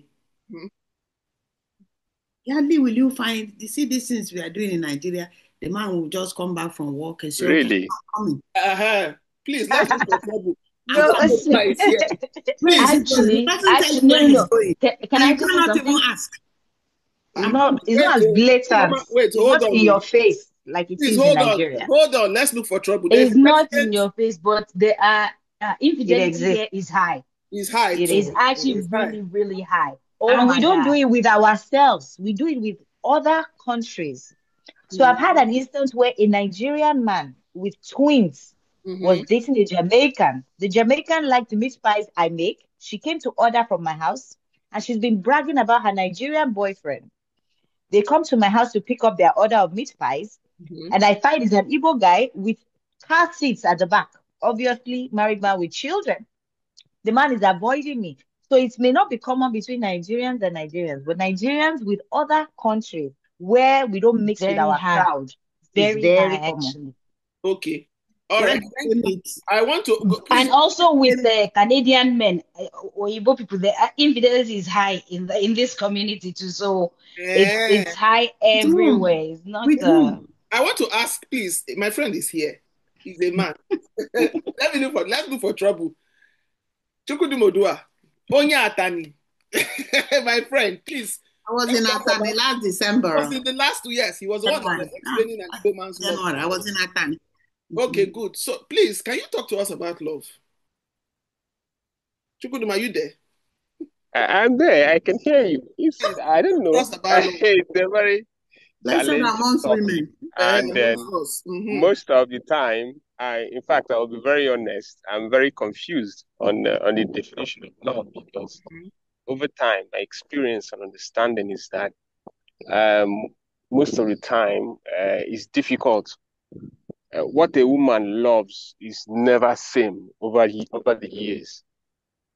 Hardly will you find, you see these things we are doing in Nigeria, the man will just come back from work and say, really? Please, let's look for trouble. No, Please, actually, no. Can I just say something? Even ask. It's not as blatant. It's not in your face like it is in Nigeria. Hold on, let's look for trouble. It's not in your face, but there are infidelity here is high. It's high. It is actually really, really high. And we don't do it with ourselves. We do it with other countries. So I've had an instance where a Nigerian man with twins was dating a Jamaican. The Jamaican liked the meat pies I make. She came to order from my house, and she's been bragging about her Nigerian boyfriend. They come to my house to pick up their order of meat pies, and I find it's an Igbo guy with car seats at the back. Obviously, married man with children. The man is avoiding me. So it may not be common between Nigerians and Nigerians, but Nigerians with other countries where we don't mix with our crowd. Very high, common. Actually. Okay. All right. I want to go. And also with the Canadian men, or Igbo people, the infidelity is high in this community too. So it's high everywhere. It's not. I want to ask, please. My friend is here. He's a man. Let's look for trouble. Chukudumodua. Onya Atani. My friend, please. I was in Atani last December. He was in the last 2 years. He was the one that was explaining an Igbo man's love. I was in Atani. Okay, good. So please, can you talk to us about love? Chukudum, are you there? I'm there. I can hear you. I don't know. It's a very challenging topic. And most of the time, in fact, I'll be very honest, I'm very confused on the definition of love, because over time, my experience and understanding is that most of the time it's difficult what a woman loves is never same over the years.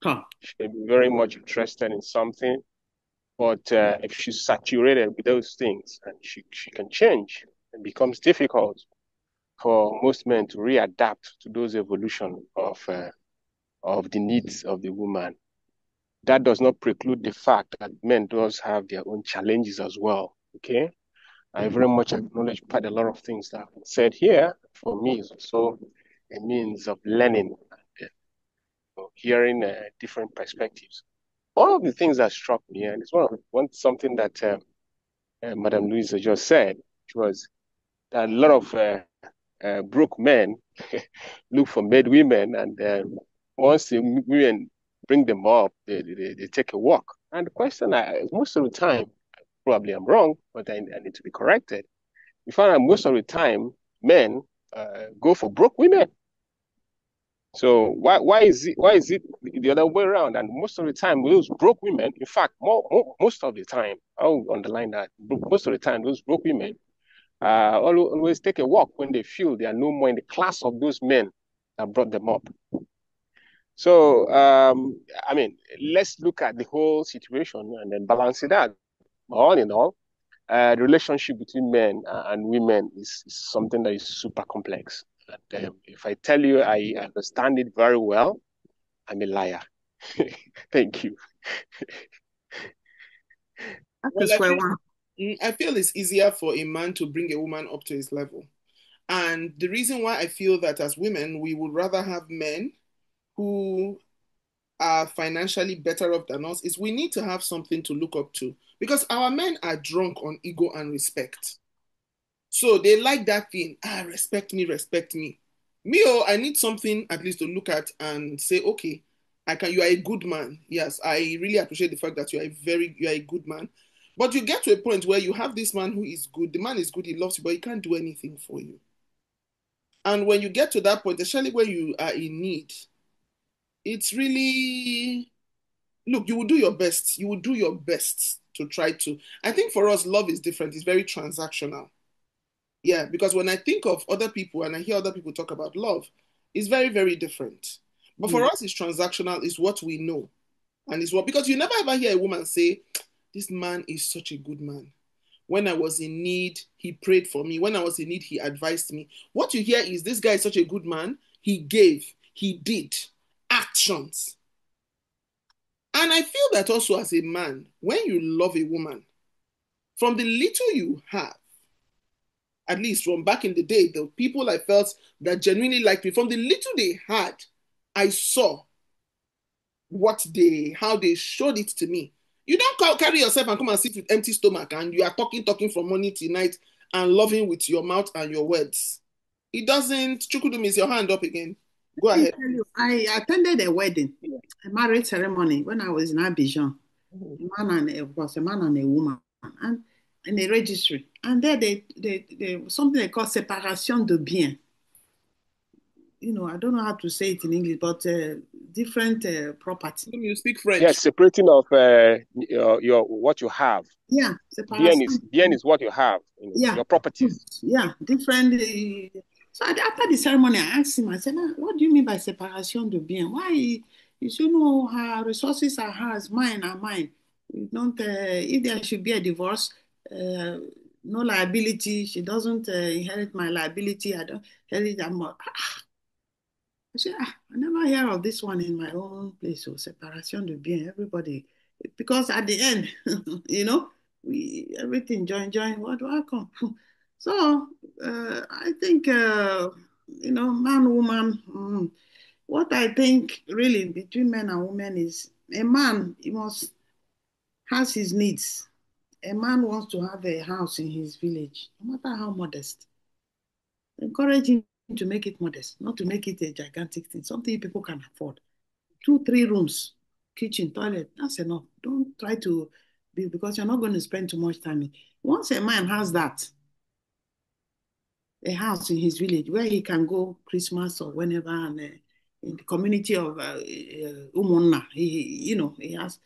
Huh. She may be very much interested in something, but if she's saturated with those things, and she can change, it becomes difficult for most men to readapt to those evolution of the needs of the woman. That does not preclude the fact that men does have their own challenges as well. Okay, I very much acknowledge quite a lot of things that have been said here. For me, is also a means of learning and hearing different perspectives. One of the things that struck me, and it's something that Madam Louisa just said, which was that a lot of broke men look for made women, and once the women bring them up, they take a walk. And the question, most of the time, probably I'm wrong, but I need to be corrected. You find that most of the time, men go for broke women. So why is it the other way around? And most of the time, those broke women, in fact, most of the time, I'll underline that, most of the time, those broke women always take a walk when they feel they are no more in the class of those men that brought them up. So, I mean, let's look at the whole situation and then balance it out. All in all, the relationship between men and women is something that is super complex. And if I tell you I understand it very well, I'm a liar. Thank you. I feel it's easier for a man to bring a woman up to his level. And the reason why I feel that as women, we would rather have men who are financially better off than us is we need to have something to look up to, because our men are drunk on ego and respect. So they like that thing. Respect me, respect me. I need something at least to look at and say, okay, you are a good man. Yes, I really appreciate the fact that you are a good man. But you get to a point where you have this man who is good. The man is good, he loves you, but he can't do anything for you. And when you get to that point, especially when you are in need, it's really, look, you will do your best. You will do your best to try to. I think for us, love is different. It's very transactional. Yeah, because when I think of other people and I hear other people talk about love, it's very, very different. But for us, it's transactional, it's what we know. And it's what, because you never ever hear a woman say, this man is such a good man. When I was in need, he prayed for me. When I was in need, he advised me. What you hear is, this guy is such a good man. He gave, he did actions. And I feel that also as a man, when you love a woman, from the little you have, at least from back in the day, the people I felt that genuinely liked me, from the little they had, I saw how they showed it to me. You don't carry yourself and come and sit with empty stomach and you are talking from morning till night and loving with your mouth and your words. It doesn't. Chukudum, is your hand up again? Go ahead. I attended a wedding, a marriage ceremony when I was in Abidjan. A man and a woman, and in a registry. And there they something they call séparation de biens. I don't know how to say it in English, but different property. You speak French. Yes, separating of your what you have. Yeah, bien is what you have. Your properties. Yeah, different. So after the ceremony, I asked him. I said, "What do you mean by séparation de biens? Why? You should know her resources are hers, mine are mine. We don't. If there should be a divorce, no liability. She doesn't inherit my liability. I don't inherit that much." I said, I never hear of this one in my own place. So separation de bien, everybody, because at the end, everything join. What do I come? So I think man, woman. What I think really between men and women is a man has his needs. A man wants to have a house in his village, no matter how modest. Encourage him to make it modest, not to make it a gigantic thing, something people can afford. 2, 3 rooms, kitchen, toilet, that's enough. Don't try to be, because you're not going to spend too much time. Once a man has that, a house in his village where he can go Christmas or whenever, and in the community of Umunna, he has,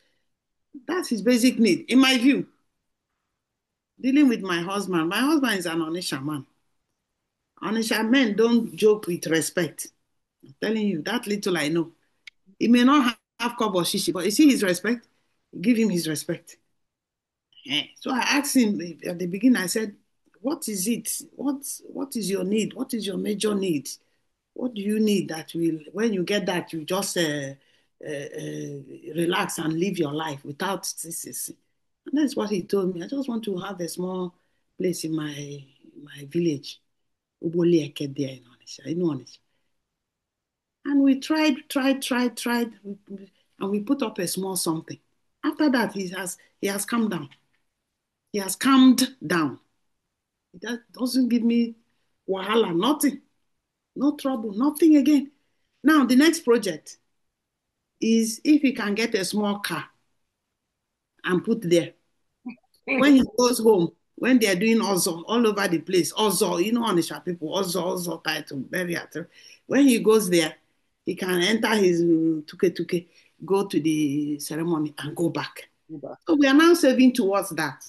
that's his basic need, in my view. Dealing with my husband is an Onisha man. Honestly, men don't joke with respect. I'm telling you, that little I know. He may not have cup or shishi, but you see his respect? Give him his respect. So I asked him at the beginning, I said, what is it? What is your need? What is your major need? What do you need that will, when you get that, you just relax and live your life without this? And that's what he told me. I just want to have a small place in my village. Uboli Eke there in Onitsha, in Onitsha. And we tried, and we put up a small something. After that, he has calmed down. He has calmed down. That doesn't give me wahala, nothing, no trouble, nothing again. Now, the next project is if he can get a small car and put there. When he goes home, when they are doing Ozo all over the place, Ozo, you know, Onisha people, Ozo title, very active. When he goes there, he can enter his tuke, go to the ceremony and go back. So we are now saving towards that.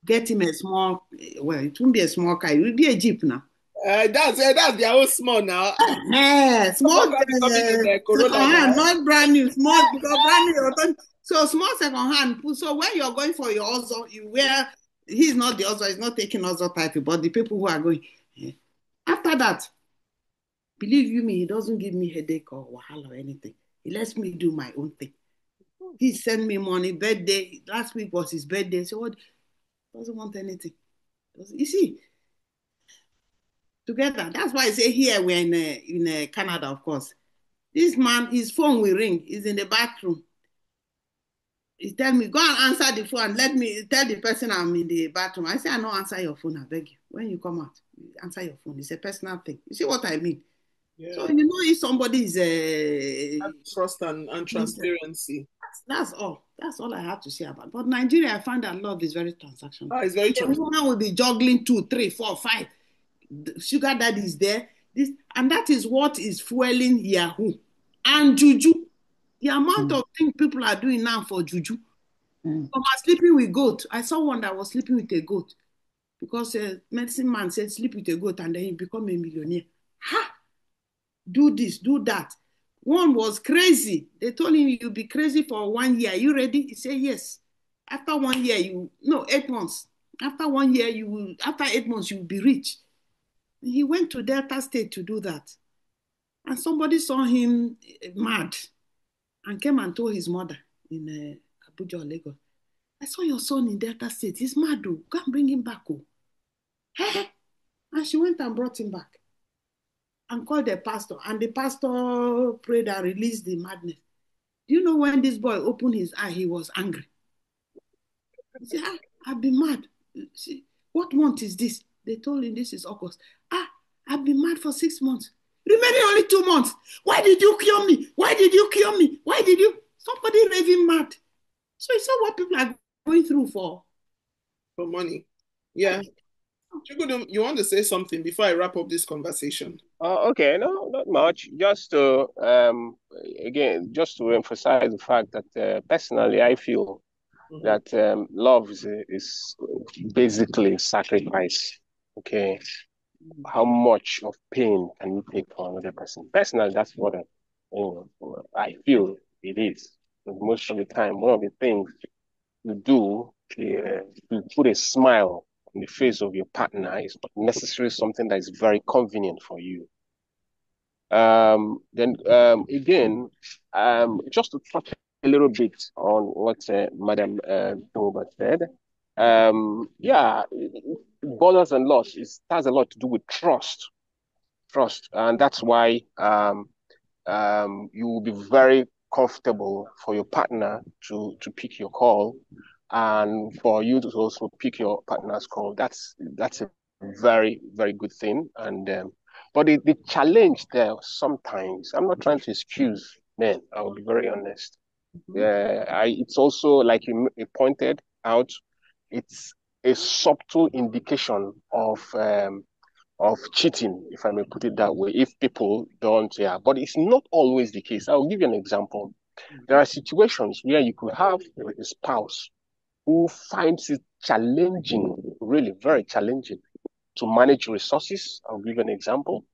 Get him a small, well, it won't be a small car, it will be a Jeep now. That's their own small now. Small, second hand, not brand new, small, because brand new. So small second hand. So when you're going for your Ozo, you wear, he's not the Ozo, he's not taking Ozo title, but the people who are going. After that, believe you me, he doesn't give me headache or wahala or anything. He lets me do my own thing. He sent me money, birthday. Last week was his birthday. So what? Doesn't want anything. You see, together. That's why I say here we're in Canada, of course. This man, his phone will ring. He's in the bathroom. He tell me, go and answer the phone. Let me tell the person I'm in the bathroom. I say, I don't answer your phone, I beg you. When you come out, answer your phone. It's a personal thing. You see what I mean? Yeah. So you know if somebody is trust and transparency. That's all. That's all I have to say about it. But Nigeria, I find that love is very transactional. It's very transactional. The woman will be juggling 2, 3, 4, 5. The sugar daddy is there. And that is what is fueling Yahoo and Juju. The amount of things people are doing now for Juju. From sleeping with goat. I saw one that was sleeping with a goat because a medicine man said sleep with a goat and then you become a millionaire. Ha! Do this, do that. One was crazy. They told him you'll be crazy for 1 year. Are you ready? He said yes. After 1 year, 8 months. After 1 year, after 8 months, you will be rich. He went to Delta State to do that. And somebody saw him mad and came and told his mother in Abuja or Lagos, I saw your son in Delta State. He's mad, though. Go and bring him back. Oh. And she went and brought him back and called the pastor. And the pastor prayed and released the madness. Do you know when this boy opened his eye, he was angry. He said, I've been mad. See, what month is this? They told him this is August. I've been mad for 6 months. Remaining only 2 months. Why did you cure me? Why did you cure me? Why did you? Somebody raving mad. So you saw what people are going through for money. Yeah. You want to say something before I wrap up this conversation? Okay, no, not much. Just to again, just to emphasize the fact that personally, I feel that love is basically sacrifice. Okay, how much of pain can you take for another person? Personally, that's what I feel it is. Most of the time, one of the things you do to put a smile on the face of your partner is not necessarily something that is very convenient for you. Then again, just to touch a little bit on what Madam Chinwuba said, brothers and laws, it has a lot to do with trust, and that's why you will be very comfortable for your partner to pick your call, and for you to also pick your partner's call. That's a very, very good thing. And but the challenge there sometimes, I'm not trying to excuse men, I will be very honest. It's also like you pointed out, it's a subtle indication of cheating, if I may put it that way, if people don't, but it's not always the case. I'll give you an example. There are situations where you could have a spouse who finds it challenging, really very challenging, to manage resources. I'll give an example.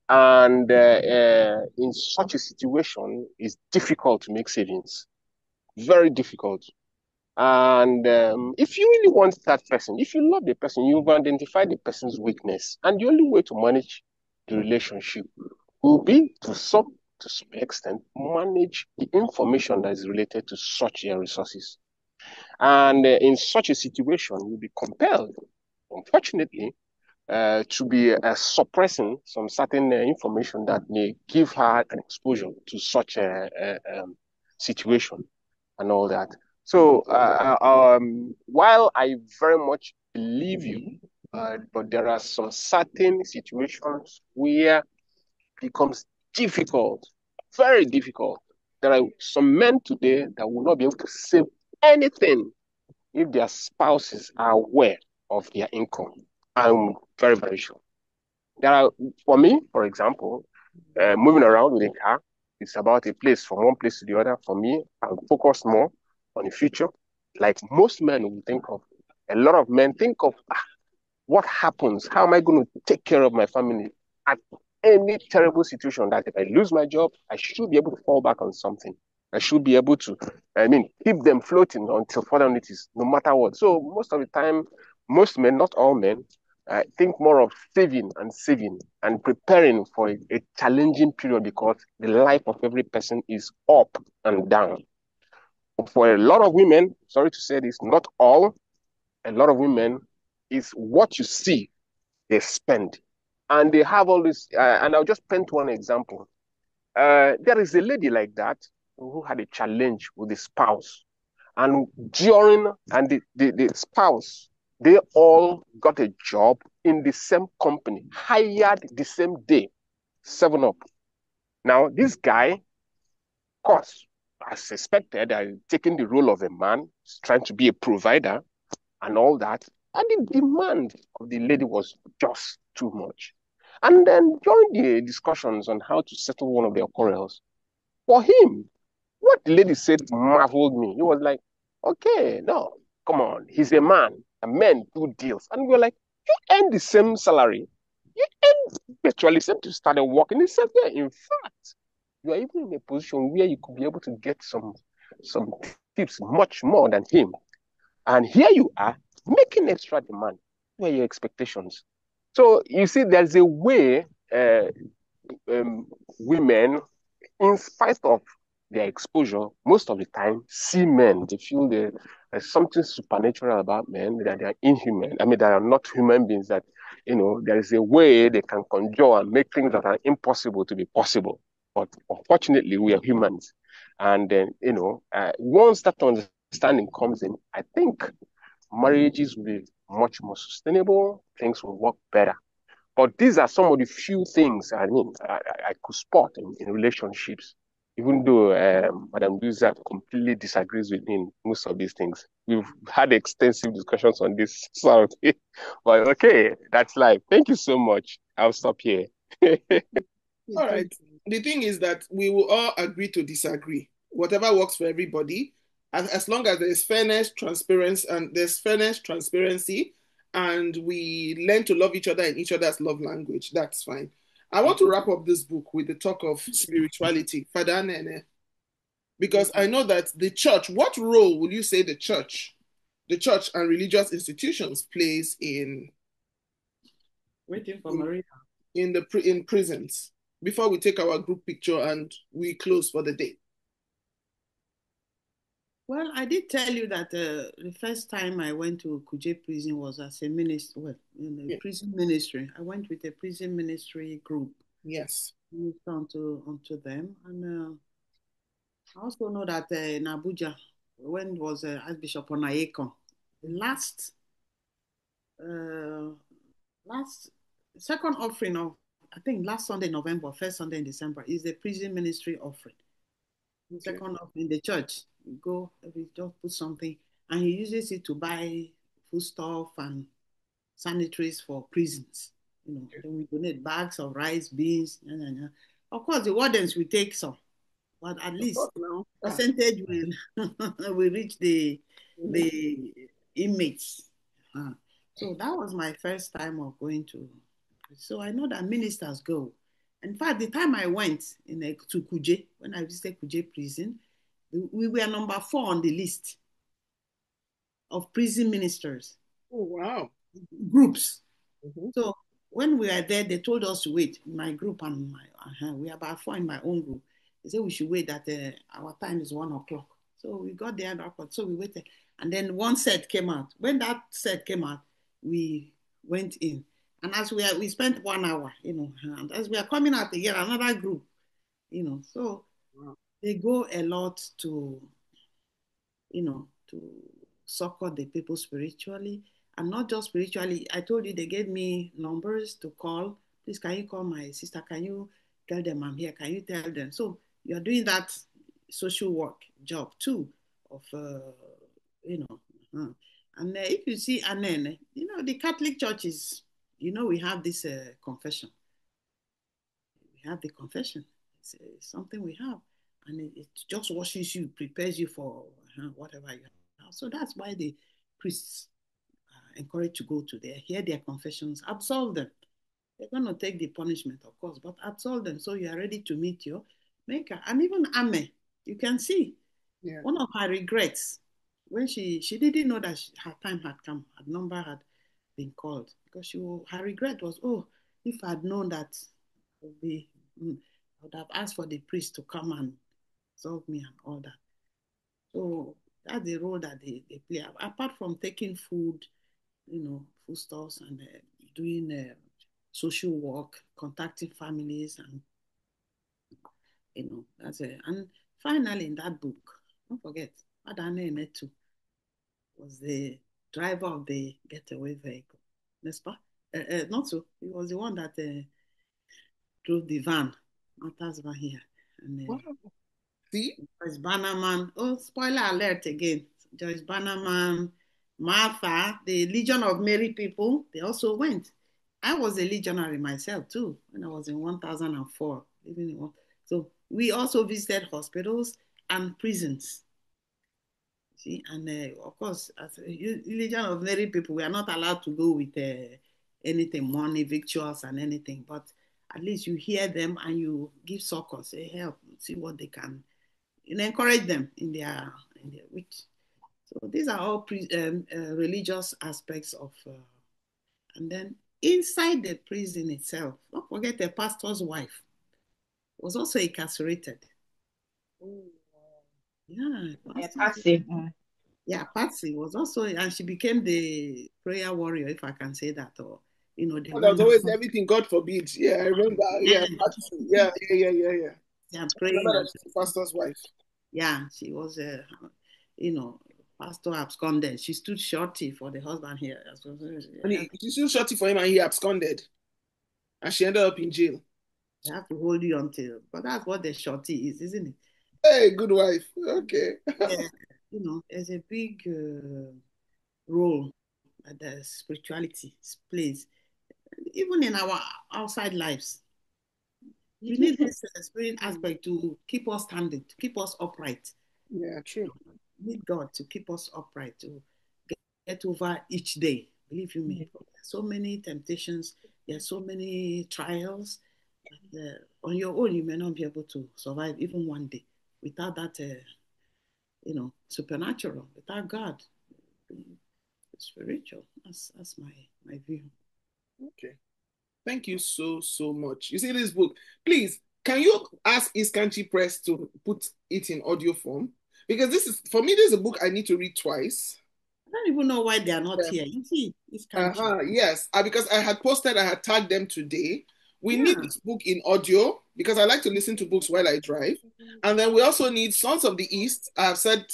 And in such a situation, it's difficult to make savings. Very difficult. And if you really want that person, if you love the person, you've identified the person's weakness. And the only way to manage the relationship will be to some extent manage the information that is related to such resources. And in such a situation, you'll be compelled, unfortunately, to be suppressing some certain information that may give her an exposure to such a situation and all that. So while I very much believe you, but there are some certain situations where it becomes difficult, very difficult. There are some men today that will not be able to save anything if their spouses are aware of their income. I'm very, very sure. There are, for me, for example, moving around with a car, it's about a place from one place to the other. For me, I'm focused more on the future, like most men will think of. A lot of men think of what happens? How am I going to take care of my family at any terrible situation that if I lose my job, I should be able to fall back on something. I should be able to, keep them floating until further notice, no matter what. So most of the time, most men, not all men, think more of saving and preparing for a challenging period because the life of every person is up and down. For a lot of women, sorry to say this, not all, a lot of women, is what you see, they spend. And they have all this, and I'll just paint one example. There is a lady like that who had a challenge with the spouse. And the spouse, they all got a job in the same company, hired the same day, 7 up. Now, this guy, of course, as expected, taking the role of a man, trying to be a provider and all that. And the demand of the lady was just too much. And then during the discussions on how to settle one of their quarrels, for him, what the lady said marveled me. He was like, okay, no, come on. He's a man. And men do deals. And we were like, you earn the same salary. You earn virtually the same to start working. He said, yeah, in fact, you are even in a position where you could be able to get some tips much more than him. And here you are making extra demand. What are your expectations? So you see, there's a way women, in spite of their exposure, most of the time, see men. They feel there's something supernatural about men, that they are inhuman. I mean, they are not human beings, that, there is a way they can conjure and make things that are impossible to be possible. But unfortunately, we are humans. And then, once that understanding comes in, I think marriages will be much more sustainable, things will work better. But these are some of the few things I could spot in relationships, even though Madam Duza completely disagrees with me in most of these things. We've had extensive discussions on this, sorry. But okay, that's life. Thank you so much. I'll stop here. All right. The thing is that we will all agree to disagree. Whatever works for everybody, as long as there's fairness, transparency, and we learn to love each other in each other's love language, that's fine. I want to wrap up this book with the talk of spirituality, Father Nene, because I know that the church, what role will you say the church and religious institutions plays in waiting for Maria in prisons? Before we take our group picture and we close for the day. Well, I did tell you that the first time I went to Kuje prison was as a minister, in the prison ministry. I went with a prison ministry group. Yes. Onto them. And I also know that in Abuja, when was Archbishop Onayekon, the last second offering of, I think last Sunday, November, first Sunday in December, is the prison ministry offering. The second offering in the church, we go, we just put something, and he uses it to buy foodstuff and sanitaries for prisons. Then we donate bags of rice, beans. Of course, the wardens will take some, but at least percentage will reach the inmates. So that was my first time of going to. So I know that ministers go. In fact, the time I went to Kuje, when I visited Kuje prison, we were number 4 on the list of prison ministers. Oh, wow. Groups. So when we were there, they told us to wait. My group and we are about 4 in my own group. They said we should wait, that our time is 1 o'clock. So we got there, so we waited. And then one set came out. When that set came out, we went in. And as we spent 1 hour, and as we are coming out again, another group, so they go a lot to, to succor the people spiritually, and not just spiritually. I told you they gave me numbers to call. Please, can you call my sister? Can you tell them I'm here? Can you tell them? So you're doing that social work job too, of, and if you see, and then, the Catholic churches, we have this confession. We have the confession. It's something we have. And it just washes you, prepares you for whatever you have. So that's why the priests are encouraged to go to there, hear their confessions, absolve them. They're going to take the punishment, of course, but absolve them so you are ready to meet your maker. And even Ame, you can see one of her regrets when she didn't know that her time had come, her number had been called, because her regret was, if I had known that, I would have asked for the priest to come and solve me and all that. So that's the role that they play. Apart from taking food, foodstuffs, and doing social work, contacting families, and that's it. And finally, in that book, don't forget, Adane Enetu was the driver of the getaway vehicle, n'est-ce pas? Not so. He was the one that drove the van, Martha's van here. And see, Joyce Bannerman. Oh, spoiler alert again. Joyce Bannerman, Martha, the Legion of Mary people, they also went. I was a legionary myself too when I was in 1004. So we also visited hospitals and prisons. See, and of course, as a Legion of Mary people, we are not allowed to go with anything, money, victuals, and anything. But at least you hear them and you give succor, say help, see what they can, encourage them in their wit. So these are all religious aspects of, and then inside the prison itself, don't forget the pastor's wife was also incarcerated. Yeah, Patsy. Yeah, Patsy was also, and she became the prayer warrior, if I can say that, or the that one was always everything, God forbid. Yeah, I remember. Yeah, Patsy. Yeah. Yeah, praying. Pastor's wife. Yeah, she was pastor absconded. She stood shorty for the husband here. And she stood shorty for him, and he absconded, and she ended up in jail. They have to hold you until, but that's what the shorty is, isn't it? Hey, good wife. Okay. Yeah, there's a big role that the spirituality plays, even in our outside lives. We need this spirit aspect to keep us standing, to keep us upright. Yeah, true. We need God to keep us upright, to get over each day. Believe you me, so many temptations, there's so many trials. On your own, you may not be able to survive even one day without that, supernatural, without God, spiritual. That's my view. Okay. Thank you so much. You see this book, please, can you ask East Country Press to put it in audio form? Because this is a book I need to read twice. I don't even know why they are not here. You see, East Country. Yes, because I had tagged them today. We need this book in audio because I like to listen to books while I drive. And then we also need Sons of the East. I have said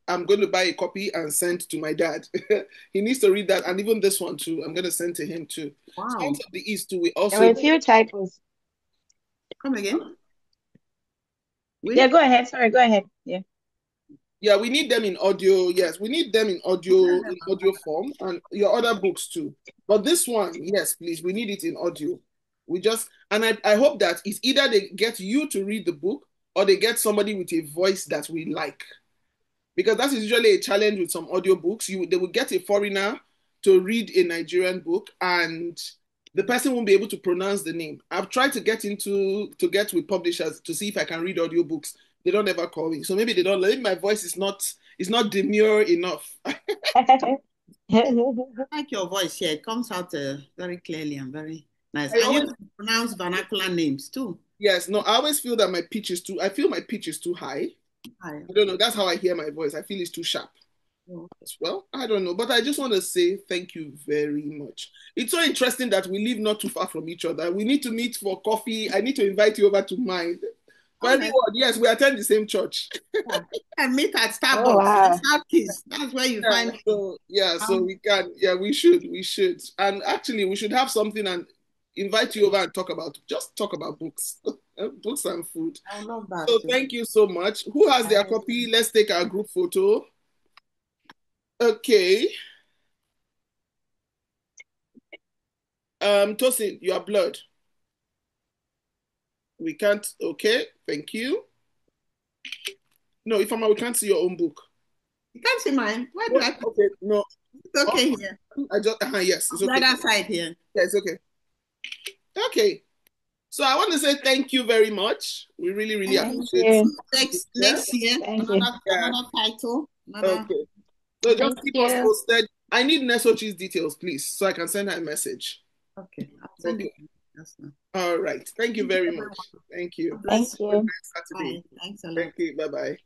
I'm going to buy a copy and send to my dad. He needs to read that. And even this one too, I'm going to send to him too. Wow. Sons of the East too. We also... There were a few typos. Come again? Yeah, go ahead. Sorry, go ahead. Yeah. Yeah, we need them in audio. Yes, we need them in audio form, and your other books too. But this one, yes, please, we need it in audio. I hope that it's either they get you to read the book or they get somebody with a voice that we like. Because that is usually a challenge with some audio books. They will get a foreigner to read a Nigerian book and the person won't be able to pronounce the name. I've tried to get with publishers to see if I can read audiobooks. They don't ever call me. So maybe they don't, maybe my voice is not demure enough. I like your voice here. It comes out very clearly and very nice. And you pronounce vernacular names too. Yes, no, I always feel that my pitch is too high. I don't know. That's how I hear my voice. I feel it's too sharp. As well, I don't know, but I just want to say thank you very much. It's so interesting that we live not too far from each other. We need to meet for coffee. I need to invite you over to mine. For everyone, yes, we attend the same church. And meet at Starbucks. Oh, wow. That's where you find me. So we can. Yeah, we should. And actually, we should have something and invite you over and talk about books, books and food. I love that. So thank you so much. Who has their copy? Let's take our group photo. Okay. Tosin, you are blurred. We can't. Okay, thank you. No, Ifeoma, we can't see your own book. You can't see mine. Why do I? Okay, no. It's okay here. I just. Yes, it's okay. The other side here. Yeah, it's okay. Okay. So I want to say thank you very much. We really, really appreciate it. Next year, another title. Okay. So just keep us posted. I need Nesochi's details, please, so I can send her a message. Okay. I'll send it. All right. Thank you very much. Thank you. Thank you. Bye. Thanks a lot. Thank you. Bye-bye.